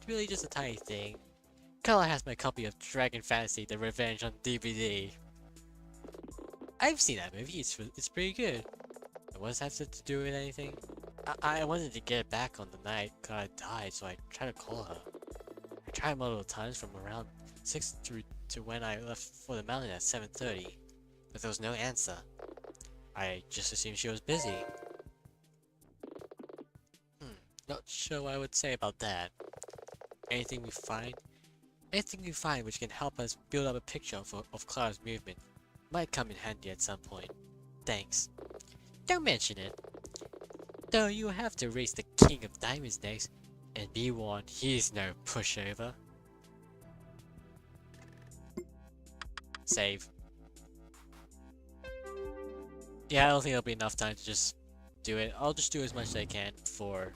really just a tiny thing. Kara has my copy of Dragon Fantasy: The Revenge on DVD. I've seen that movie, it's pretty good. What does that have to do with anything? I wanted to get it back on the night Kara died, so I tried to call her. I tried multiple times from around 6 through to when I left for the mountain at 7:30, but there was no answer. I just assumed she was busy. Not sure what I would say about that. Anything we find which can help us build up a picture of Clara's movement might come in handy at some point. Thanks. Don't mention it. Though you have to race the King of Diamonds next, and be warned, he's no pushover. Save. Yeah, I don't think there'll be enough time to just do it. I'll just do as much as I can for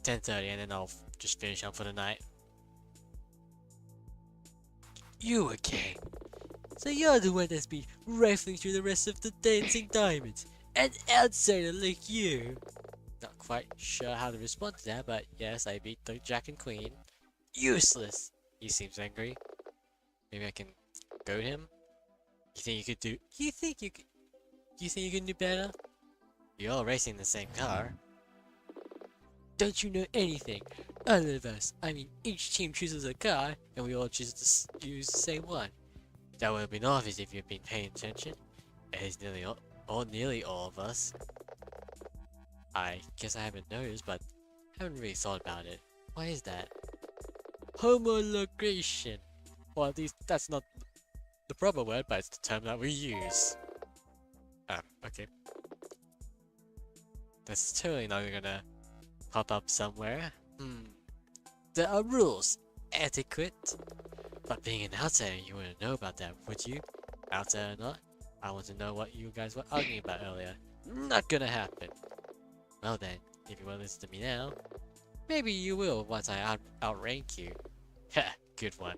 10:30 and then I'll just finish up for the night. You again? So you're the one that's been rifling through the rest of the Dancing Diamonds. An outsider like you! Not quite sure how to respond to that, but yes, I beat the Jack and Queen. Useless! He seems angry. Maybe I can goad him? You think you could do- You think you can do better? You're all racing the same car. Don't you know anything? All of us, I mean each team chooses a car, and we all choose to use the same one. That would have been obvious if you've been paying attention. It's nearly all of us. I guess I haven't noticed, but haven't really thought about it. Why is that? Homologation. Well, at least that's not the proper word, but it's the term that we use. Okay. That's totally not gonna pop up somewhere. There are rules, etiquette. But being an outsider, you wouldn't know about that, would you? Outsider or not? I want to know what you guys were arguing about earlier. Not gonna happen. Well then, if you won't listen to me now, maybe you will once I outrank you. Ha, good one.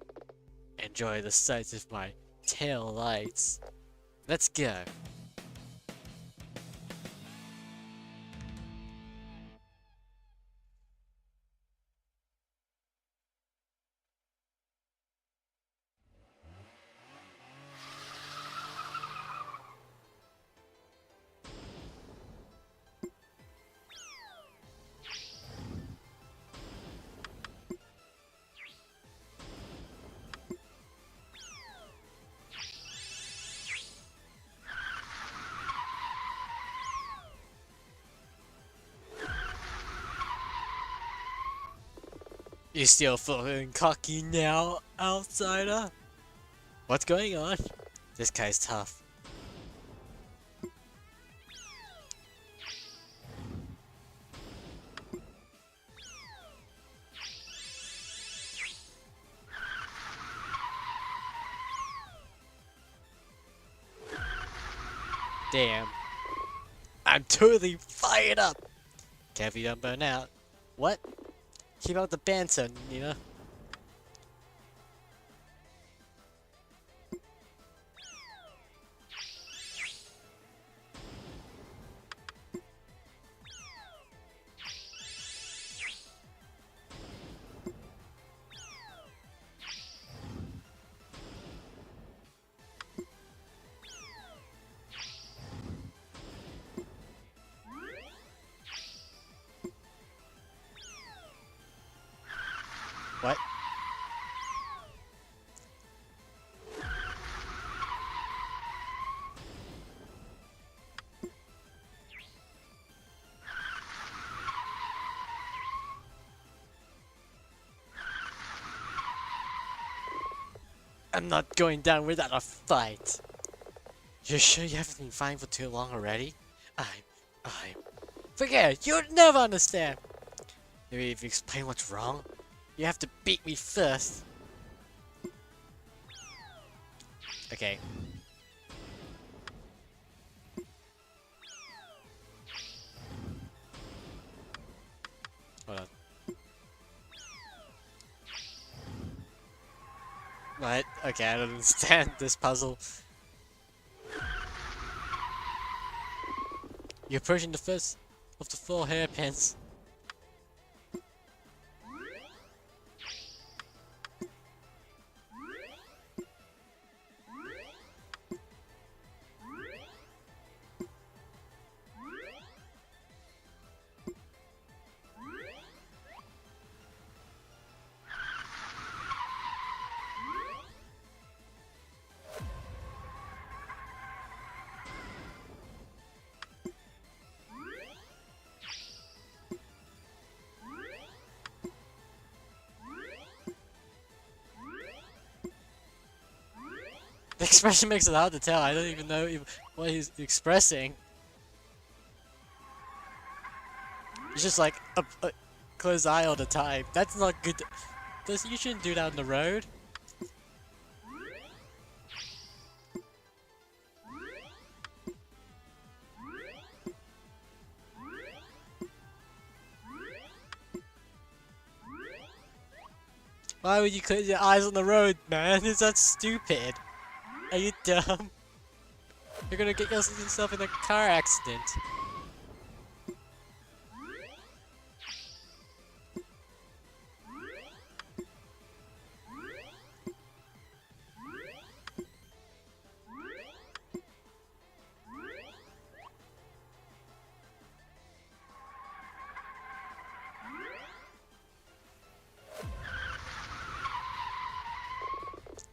Enjoy the sights of my tail lights. Let's go. You still feeling cocky now, outsider? What's going on? This guy's tough. Damn. I'm totally fired up! Can't be done burn out. What? Keep out the banter, Nina. What? I'm not going down without a fight. You sure you haven't been fighting for too long already? I'm... Forget it, you'll never understand! Maybe if you explain what's wrong, you have to beat me first. Okay. Hold on. What? Okay, I don't understand this puzzle. You're approaching the first of the 4 hairpins. The expression makes it hard to tell. I don't even know what he's expressing. It's just like a closed eye all the time. That's not good. You shouldn't do that on the road. Why would you close your eyes on the road, man? Is that stupid? Are you dumb? You're gonna get yourself in a car accident.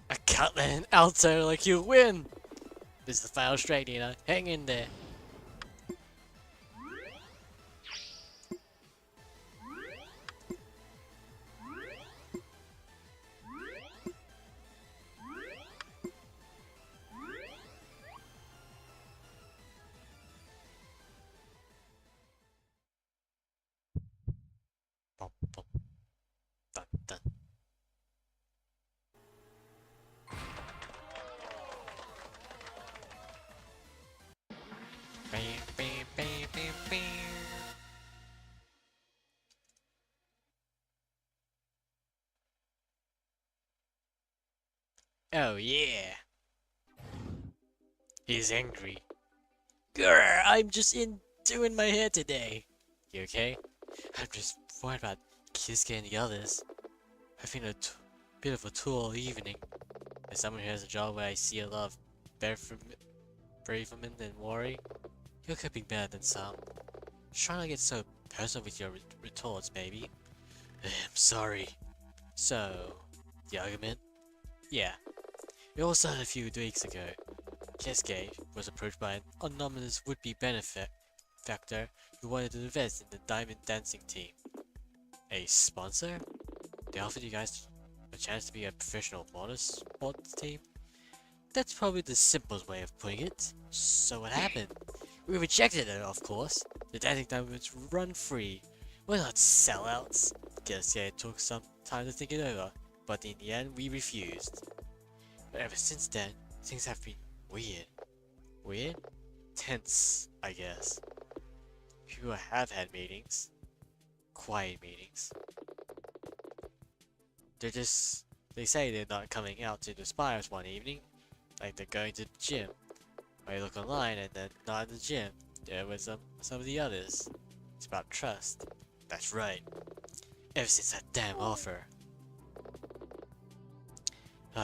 A cutlet and alto like you win! This is the final straight, Nina. Hang in there. Bum, bum. Dun, dun. Bam, bam, bam, bam, bam. Oh yeah. He's angry. Grr, I'm just in doing my hair today. You okay? I'm just worried about Kisuke and the others. Having a bit of a tour evening. As someone who has a job where I see a lot of bereavement and worry, you could be better than some. Try not to get so personal with your retorts, baby. I'm sorry. So, the argument? Yeah. It all started a few weeks ago. Keisuke was approached by an anonymous would-be benefactor who wanted to invest in the diamond dancing team. A sponsor? They offered you guys a chance to be a professional water sports team? That's probably the simplest way of putting it. So what happened? We rejected it, of course. The dancing diamonds run free. We're not sellouts. Guess yeah, it took some time to think it over, but in the end we refused. But ever since then, things have been weird. Weird? Tense, I guess. People have had meetings. Quiet meetings. They say they're not coming out to the spires one evening. Like they're going to the gym. I look online and they're not in the gym. They're with some of the others. It's about trust. That's right. Ever since that damn offer.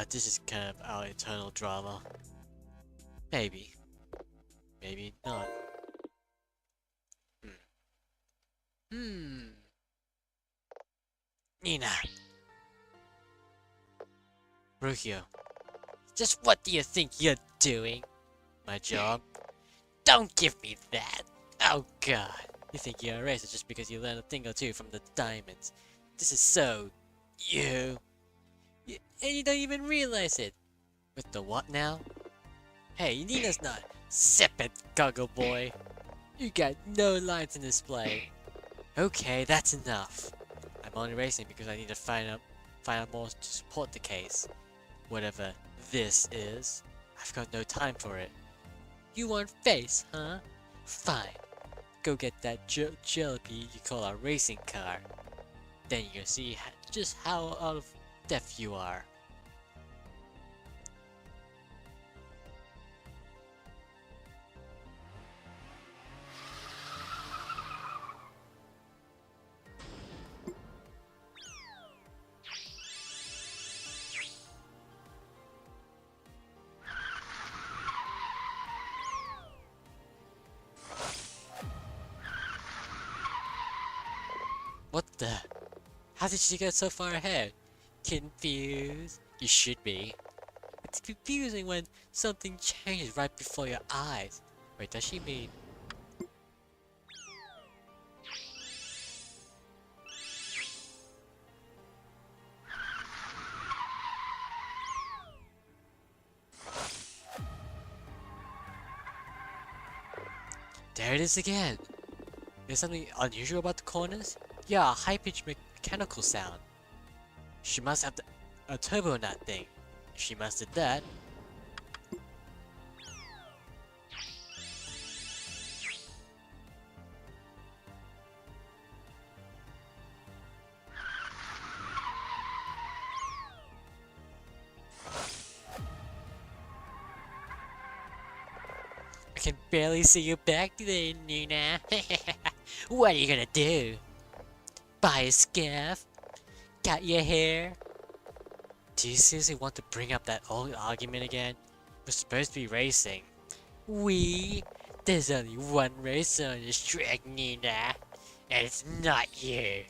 This is kind of our internal drama. Maybe. Maybe not. Nina. Rukio. Just what do you think you're doing? My job? Don't give me that! Oh god. You think you're a racer just because you learned a thing or two from the diamonds. This is so... you. And you don't even realize it. With the what now? Hey, Nina's not. Sip it, Goggle Boy. You got no lines in this play. Okay, that's enough. I'm only racing because I need to find out more to support the case. Whatever this is. I've got no time for it. You want face, huh? Fine. Go get that jalopy you call a racing car. Then you'll see just how out of depth you are. What the? How did she get so far ahead? Confused? You should be. It's confusing when something changes right before your eyes. Wait, does she mean... There it is again! There's something unusual about the corners? Yeah, a high-pitched mechanical sound. She must have a turbo in that thing. If she mastered that... I can barely see you back there, Nina. What are you gonna do? Buy a scarf? Got your hair? Do you seriously want to bring up that old argument again? We're supposed to be racing. We? There's only one racer on this track, Nina. And it's not you.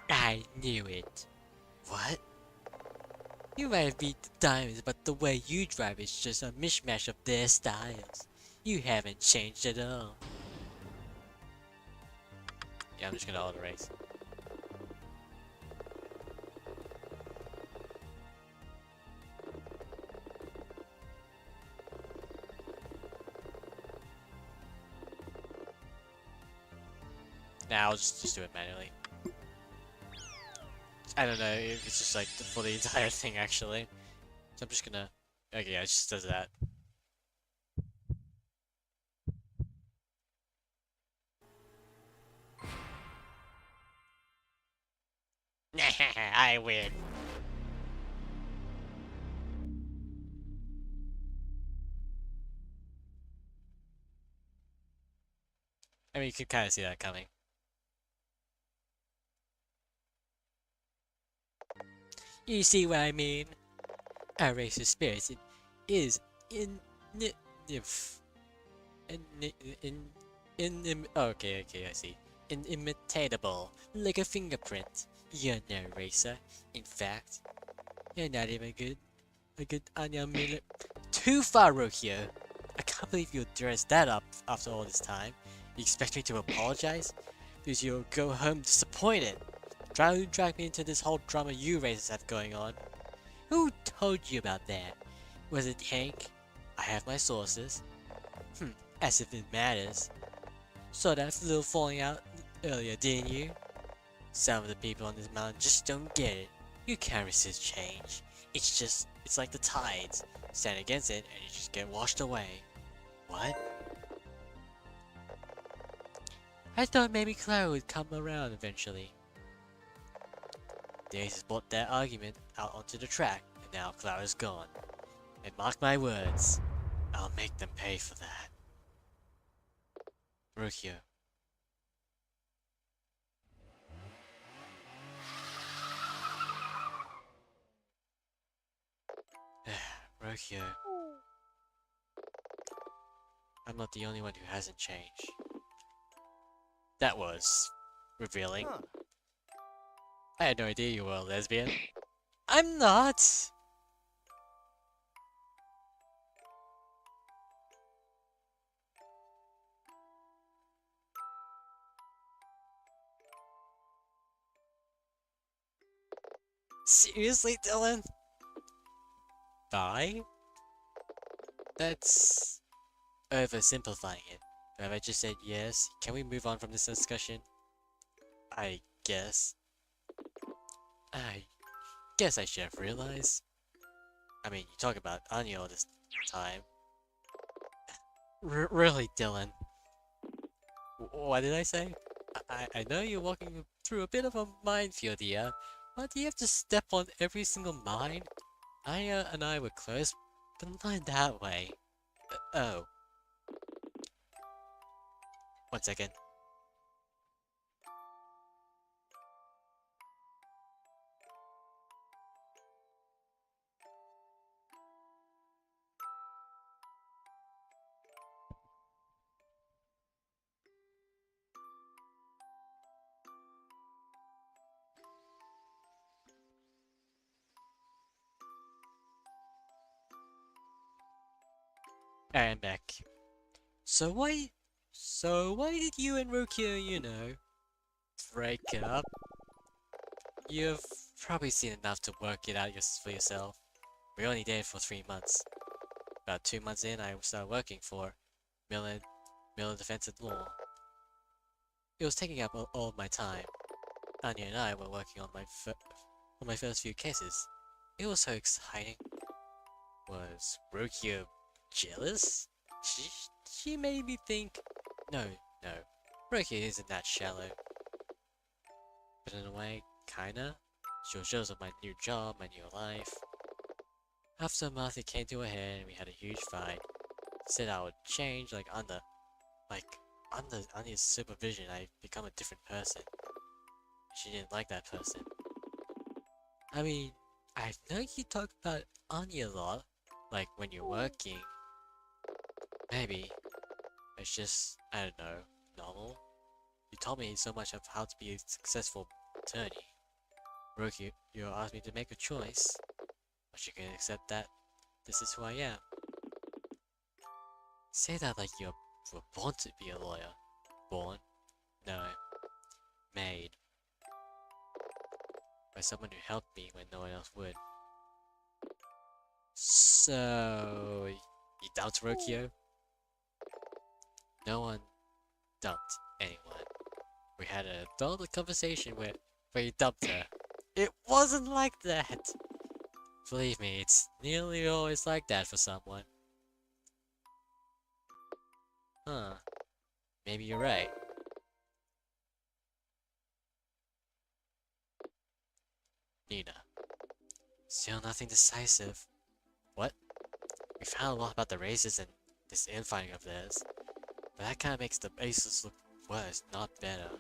I knew it. What? You might have beat the diamonds, but the way you drive is just a mishmash of their styles. You haven't changed at all. Yeah, I'm just gonna auto race. Nah, I'll just do it manually. I don't know if it's just like for the entire thing actually. So I'm just gonna Okay, it just does that. I win. I mean, you could kind of see that coming. You see what I mean? Our racial spirit is in if okay, I see. Inimitatable, like a fingerprint. You're no racer. In fact, you're not even a good Anya Miller. Too far, Rokio. I can't believe you dressed that up after all this time. You expect me to apologize? Because you'll go home disappointed. Try to drag me into this whole drama you racers have going on. Who told you about that? Was it Hank? I have my sources. As if it matters. Saw that little falling out earlier, didn't you? Some of the people on this mountain just don't get it. You can't resist change. It's like the tides. Stand against it and you just get washed away. What? I thought maybe Clara would come around eventually. The Aces brought that argument out onto the track, and now Clara's gone. And mark my words, I'll make them pay for that. Rokio. Rokio. I'm not the only one who hasn't changed. That was revealing. I had no idea you were a lesbian. I'm not! Seriously, Dylan? Bye? That's oversimplifying it. But if I just said yes, can we move on from this discussion? I guess. I guess I should have realized. I mean, you talk about Anya all this time. Really, Dylan? What did I say? I know you're walking through a bit of a minefield here, but do you have to step on every single mine? Anya and I were close, but not in that way. Oh. 1 second. And back. So why did you and Rukia, break up? You've probably seen enough to work it out for yourself. We only dated for 3 months. About 2 months in, I started working for Miller Defense and Law. It was taking up all of my time. Anya and I were working on my first few cases. It was so exciting. Was Rukia jealous? She made me think... No. Rukia isn't that shallow. But in a way, kinda. She was jealous of my new job, my new life. After a month, it came to a head and we had a huge fight. Said I would change, under Anya's supervision, I'd become a different person. She didn't like that person. I mean, I know you talk about Anya a lot, like when you're working. Maybe. It's just, I don't know, normal. You told me so much of how to be a successful attorney. Rookie, you asked me to make a choice. But you can accept that this is who I am. Say that like you were born to be a lawyer. Born? No. Made. By someone who helped me when no one else would. So... you doubt Rokio? No one dumped anyone. We had an adult conversation where you dumped her. It wasn't like that! Believe me, it's nearly always like that for someone. Huh. Maybe you're right. Nina. Still nothing decisive. What? We found a lot about the races and this infighting of theirs. But that kinda makes the aces look worse, not better.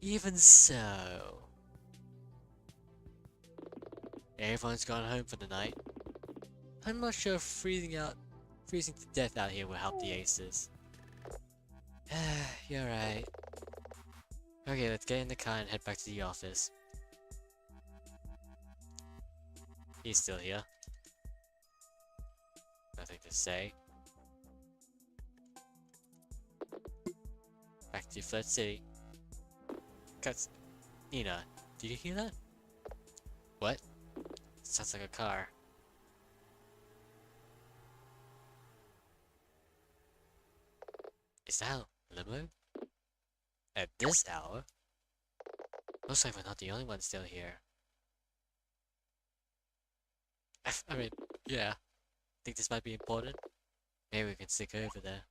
Even so... Everyone's gone home for the night. I'm not sure if freezing to death out here will help the aces. You're right. Okay, let's get in the car and head back to the office. He's still here. Nothing to say. Back to Flat City. Cuts. Nina, did you hear that? What? Sounds like a car. Is that a limo? At this hour? Looks like we're not the only ones still here. I mean, yeah. Think this might be important? Maybe we can stick over there.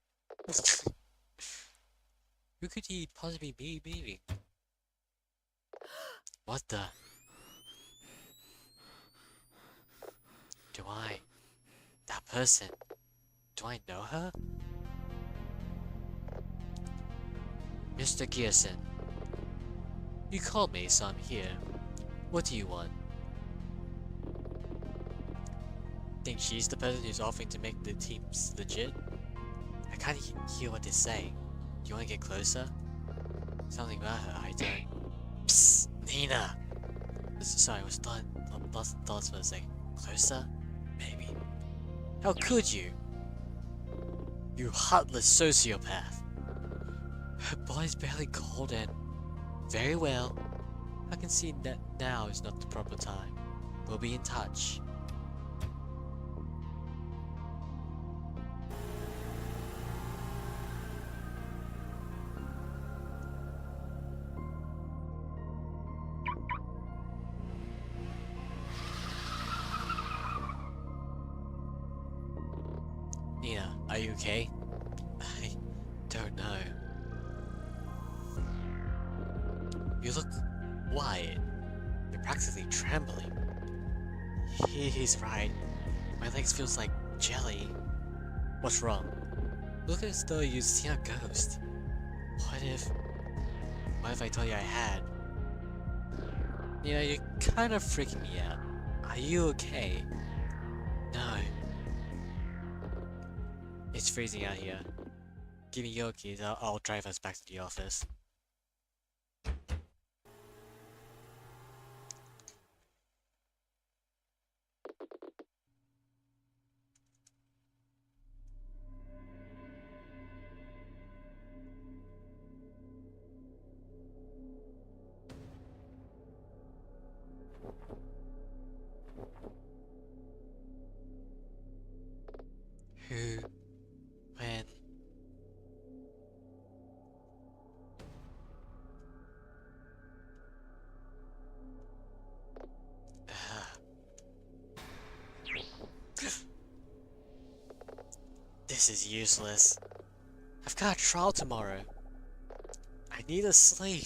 Who could he possibly be meeting? What the? That person, do I know her? Mr. Gearson. You called me, so I'm here. What do you want? Think she's the person who's offering to make the teams legit? I can't hear what they're saying. Do you want to get closer? Something about her, I don't. Psst, Nina! Sorry, I was lost in thoughts for a second. Closer? Maybe. How could you? You heartless sociopath. Her body's barely cold and... Very well. I can see that now is not the proper time. We'll be in touch. Nina, are you okay? I don't know. You look wired. You're practically trembling. He's right. My legs feels like jelly. What's wrong? Look as though you've seen a ghost. What if I told you I had? You're kind of freaking me out. Are you okay? No. It's freezing out here. Give me your keys, I'll drive us back to the office. Who? When? This is useless. I've got a trial tomorrow. I need to sleep.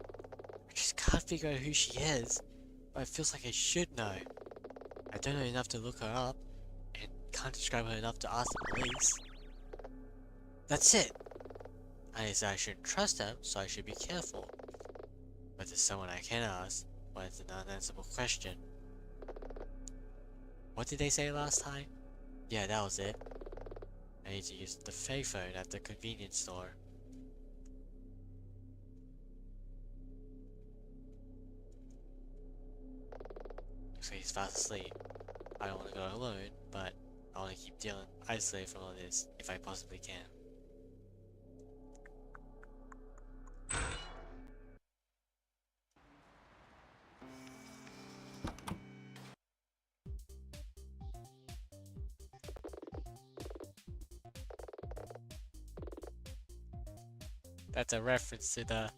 I just can't figure out who she is, but it feels like I should know. I don't know enough to look her up, and can't describe her enough to ask the police. That's it. I decided I shouldn't trust them, so I should be careful. But there's someone I can ask, but it's an unanswerable question. What did they say last time? Yeah, that was it. I need to use the payphone at the convenience store. Looks like he's fast asleep. I don't want to go alone, but I want to keep Dylan isolated from all this if I possibly can. That's a reference to the...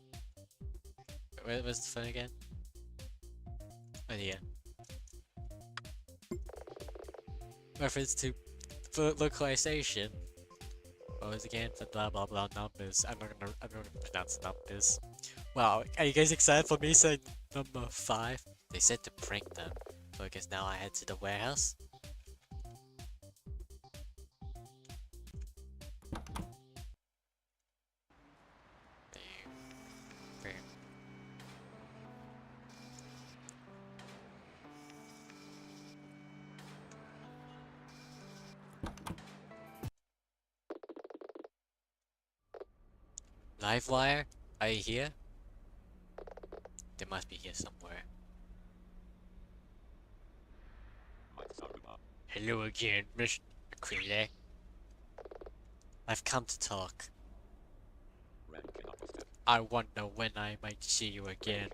Where was the phone again? Oh yeah. reference to localization. What was it again? The blah blah blah numbers. I'm not gonna pronounce numbers. Wow, are you guys excited for me saying number 5? They said to prank them, so I guess now I head to the warehouse. Livewire, are you here? They must be here somewhere. Hello again, Mr. Aquila. I've come to talk. I wonder when I might see you again.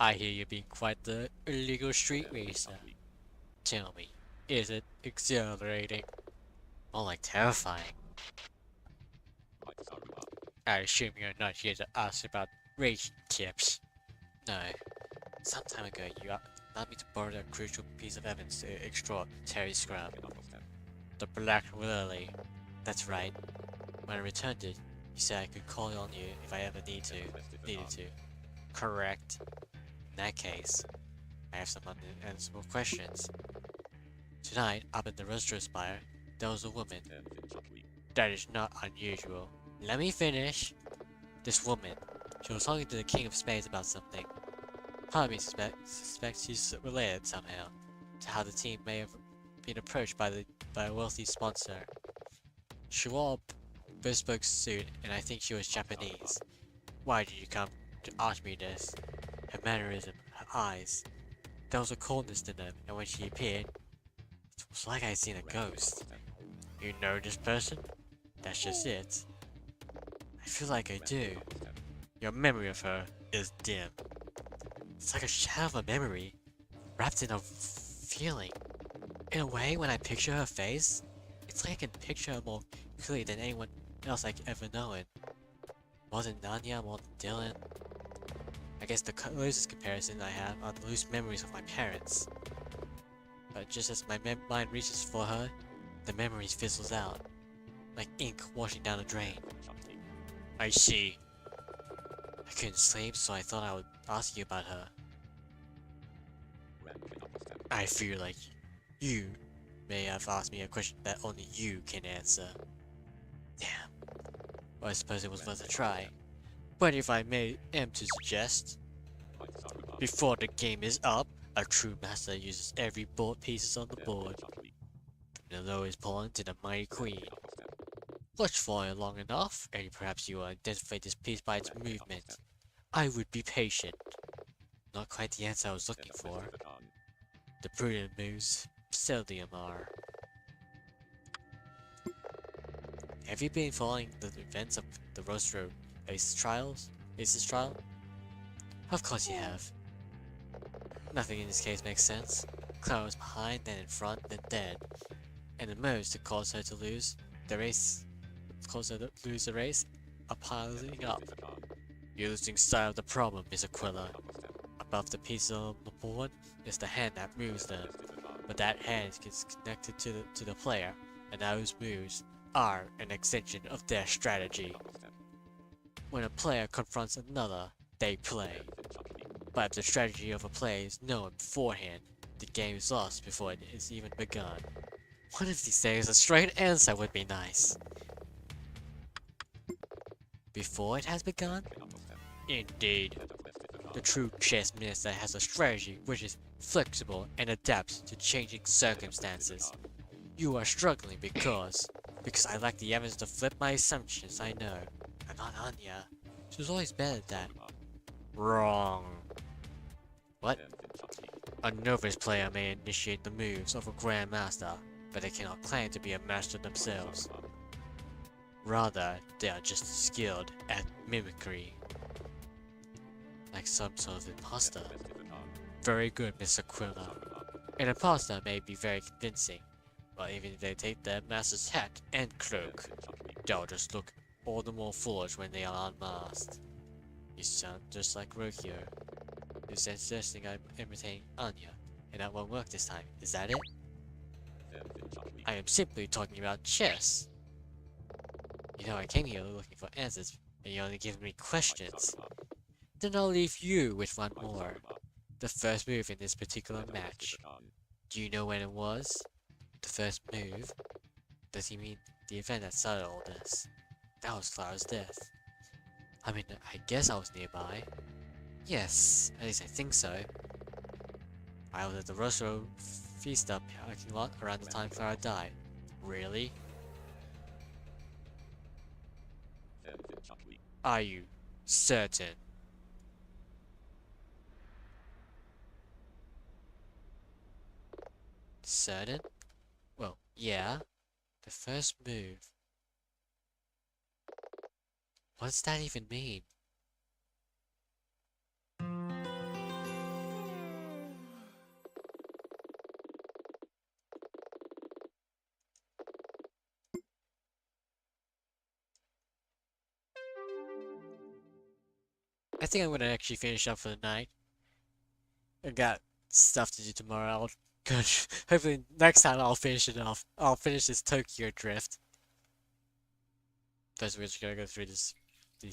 I hear you being quite the illegal street racer. Tell me, is it exhilarating? More like terrifying. I assume you're not here to ask about race tips. No. Some time ago, you allowed me to borrow a crucial piece of evidence to extract Terry Scrub. The Black Lily. That's right. When I returned it, you said I could call on you if I ever needed to. Correct. In that case, I have some unanswerable questions. Tonight, up in the restaurant spire, there was a woman. That is not unusual. Let me finish. This woman, she was talking to the King of Spades about something. Part of me suspects she's related somehow to how the team may have been approached by a wealthy sponsor. She wore a bespoke suit, and I think she was Japanese. Why did you come to ask me this? Her mannerism, her eyes. There was a coldness to them, and when she appeared, it was like I'd seen a ghost. You know this person? That's just it. I feel like I do. Your memory of her is dim. It's like a shadow of a memory, wrapped in a feeling. In a way, when I picture her face, it's like I can picture her more clearly than anyone else I've ever known. More than Nanya, more than Dylan. I guess the closest comparison I have are the loose memories of my parents. But just as my mind reaches for her, the memories fizzles out, like ink washing down a drain. I see. I couldn't sleep, so I thought I would ask you about her. I feel like you may have asked me a question that only you can answer. Damn. Well, I suppose it was worth a try. But if I am to suggest, before the game is up, a true master uses every board pieces on the board, from the lowest pawn to the mighty queen. Watch for it long enough, and perhaps you will identify this piece by its movement. I would be patient. Not quite the answer I was looking for. The prudent moves seldom are. Have you been following the events of the Rostro Aces trial? Of course you have. Nothing in this case makes sense. Clara was behind, then in front, then dead. And the moves that caused her to lose the race are piling up. You're losing sight of the problem, Miss Aquila. Above the pieces on the board is the hand that moves them, but that hand is connected to the player, and those moves are an extension of their strategy. When a player confronts another, they play. But if the strategy of a play is known beforehand, the game is lost before it is even begun. One of these days, a straight answer would be nice. Before it has begun? Indeed. The true chess minister has a strategy which is flexible and adapts to changing circumstances. You are struggling because I lack the evidence to flip my assumptions, I know. I'm not Anya. She was always better at that. Wrong. What? A novice player may initiate the moves of a grandmaster, but they cannot claim to be a master themselves. Rather, they are just skilled at mimicry. Like some sort of imposter. Very good, Miss Aquila. An imposter may be very convincing, but even if they take their master's hat and cloak, they'll just look all the more foolish when they are unmasked. You sound just like Rokio. You're suggesting I'm imitating Anya, and that won't work this time, is that it? I am simply talking about chess. You know, I came here looking for answers, and you only give me questions. Then I'll leave you with one more. The first move in this particular match. Do you know when it was? The first move? Does he mean the event that started all this? That was Clara's death. I mean, I guess I was nearby. Yes, at least I think so. I was at the Rosro Fiesta parking lot around the time Clara died. Really? Are you certain? Certain? Well, yeah. The first move. What does that even mean? I think I'm gonna actually finish up for the night. I got stuff to do tomorrow. I'll hopefully next time I'll finish it off. I'll finish this Tokyo Drift. Because we're just gonna go through these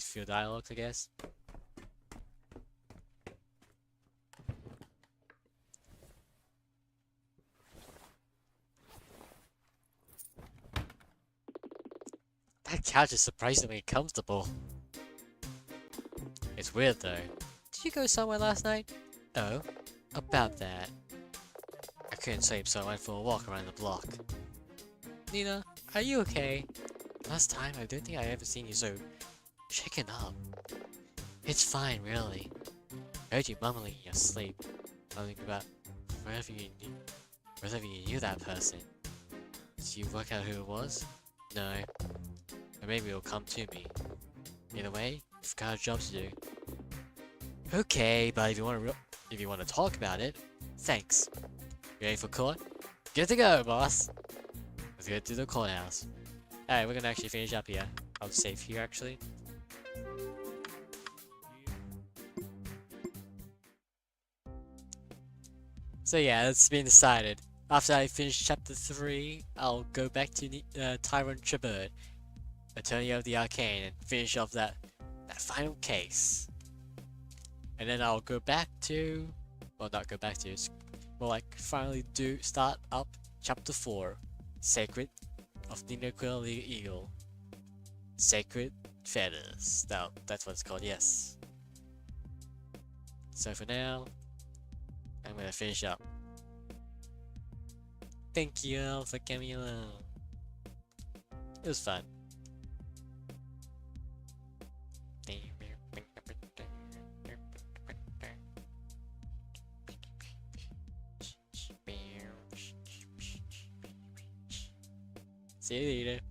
few dialogues, I guess. That couch is surprisingly comfortable. It's weird though. Did you go somewhere last night? Oh, about that. I couldn't sleep, so I went for a walk around the block. Nina, are you okay? Last time, I don't think I ever seen you so shaken up. It's fine, really. I heard you mumbling in your sleep, mumbling about wherever you knew that person. Did you work out who it was? No. Or maybe it'll come to me. Either way, you've got a job to do. Okay, but if you want to talk about it, thanks. You ready for court? Good to go, boss. Let's get to the courthouse. Alright, we're gonna actually finish up here. I'll save here, actually. So yeah, it's been decided. After I finish chapter 3, I'll go back to Tyrant Tribert, Attorney of the Arcane, and finish off that final case. And then I'll go back to... well, not go back to, it's more like finally start up chapter 4, Sacred of the Aquila Eagle. Sacred Feathers. That's what it's called, yes. So for now, I'm gonna finish up. Thank you all for coming along. It was fun. See you later.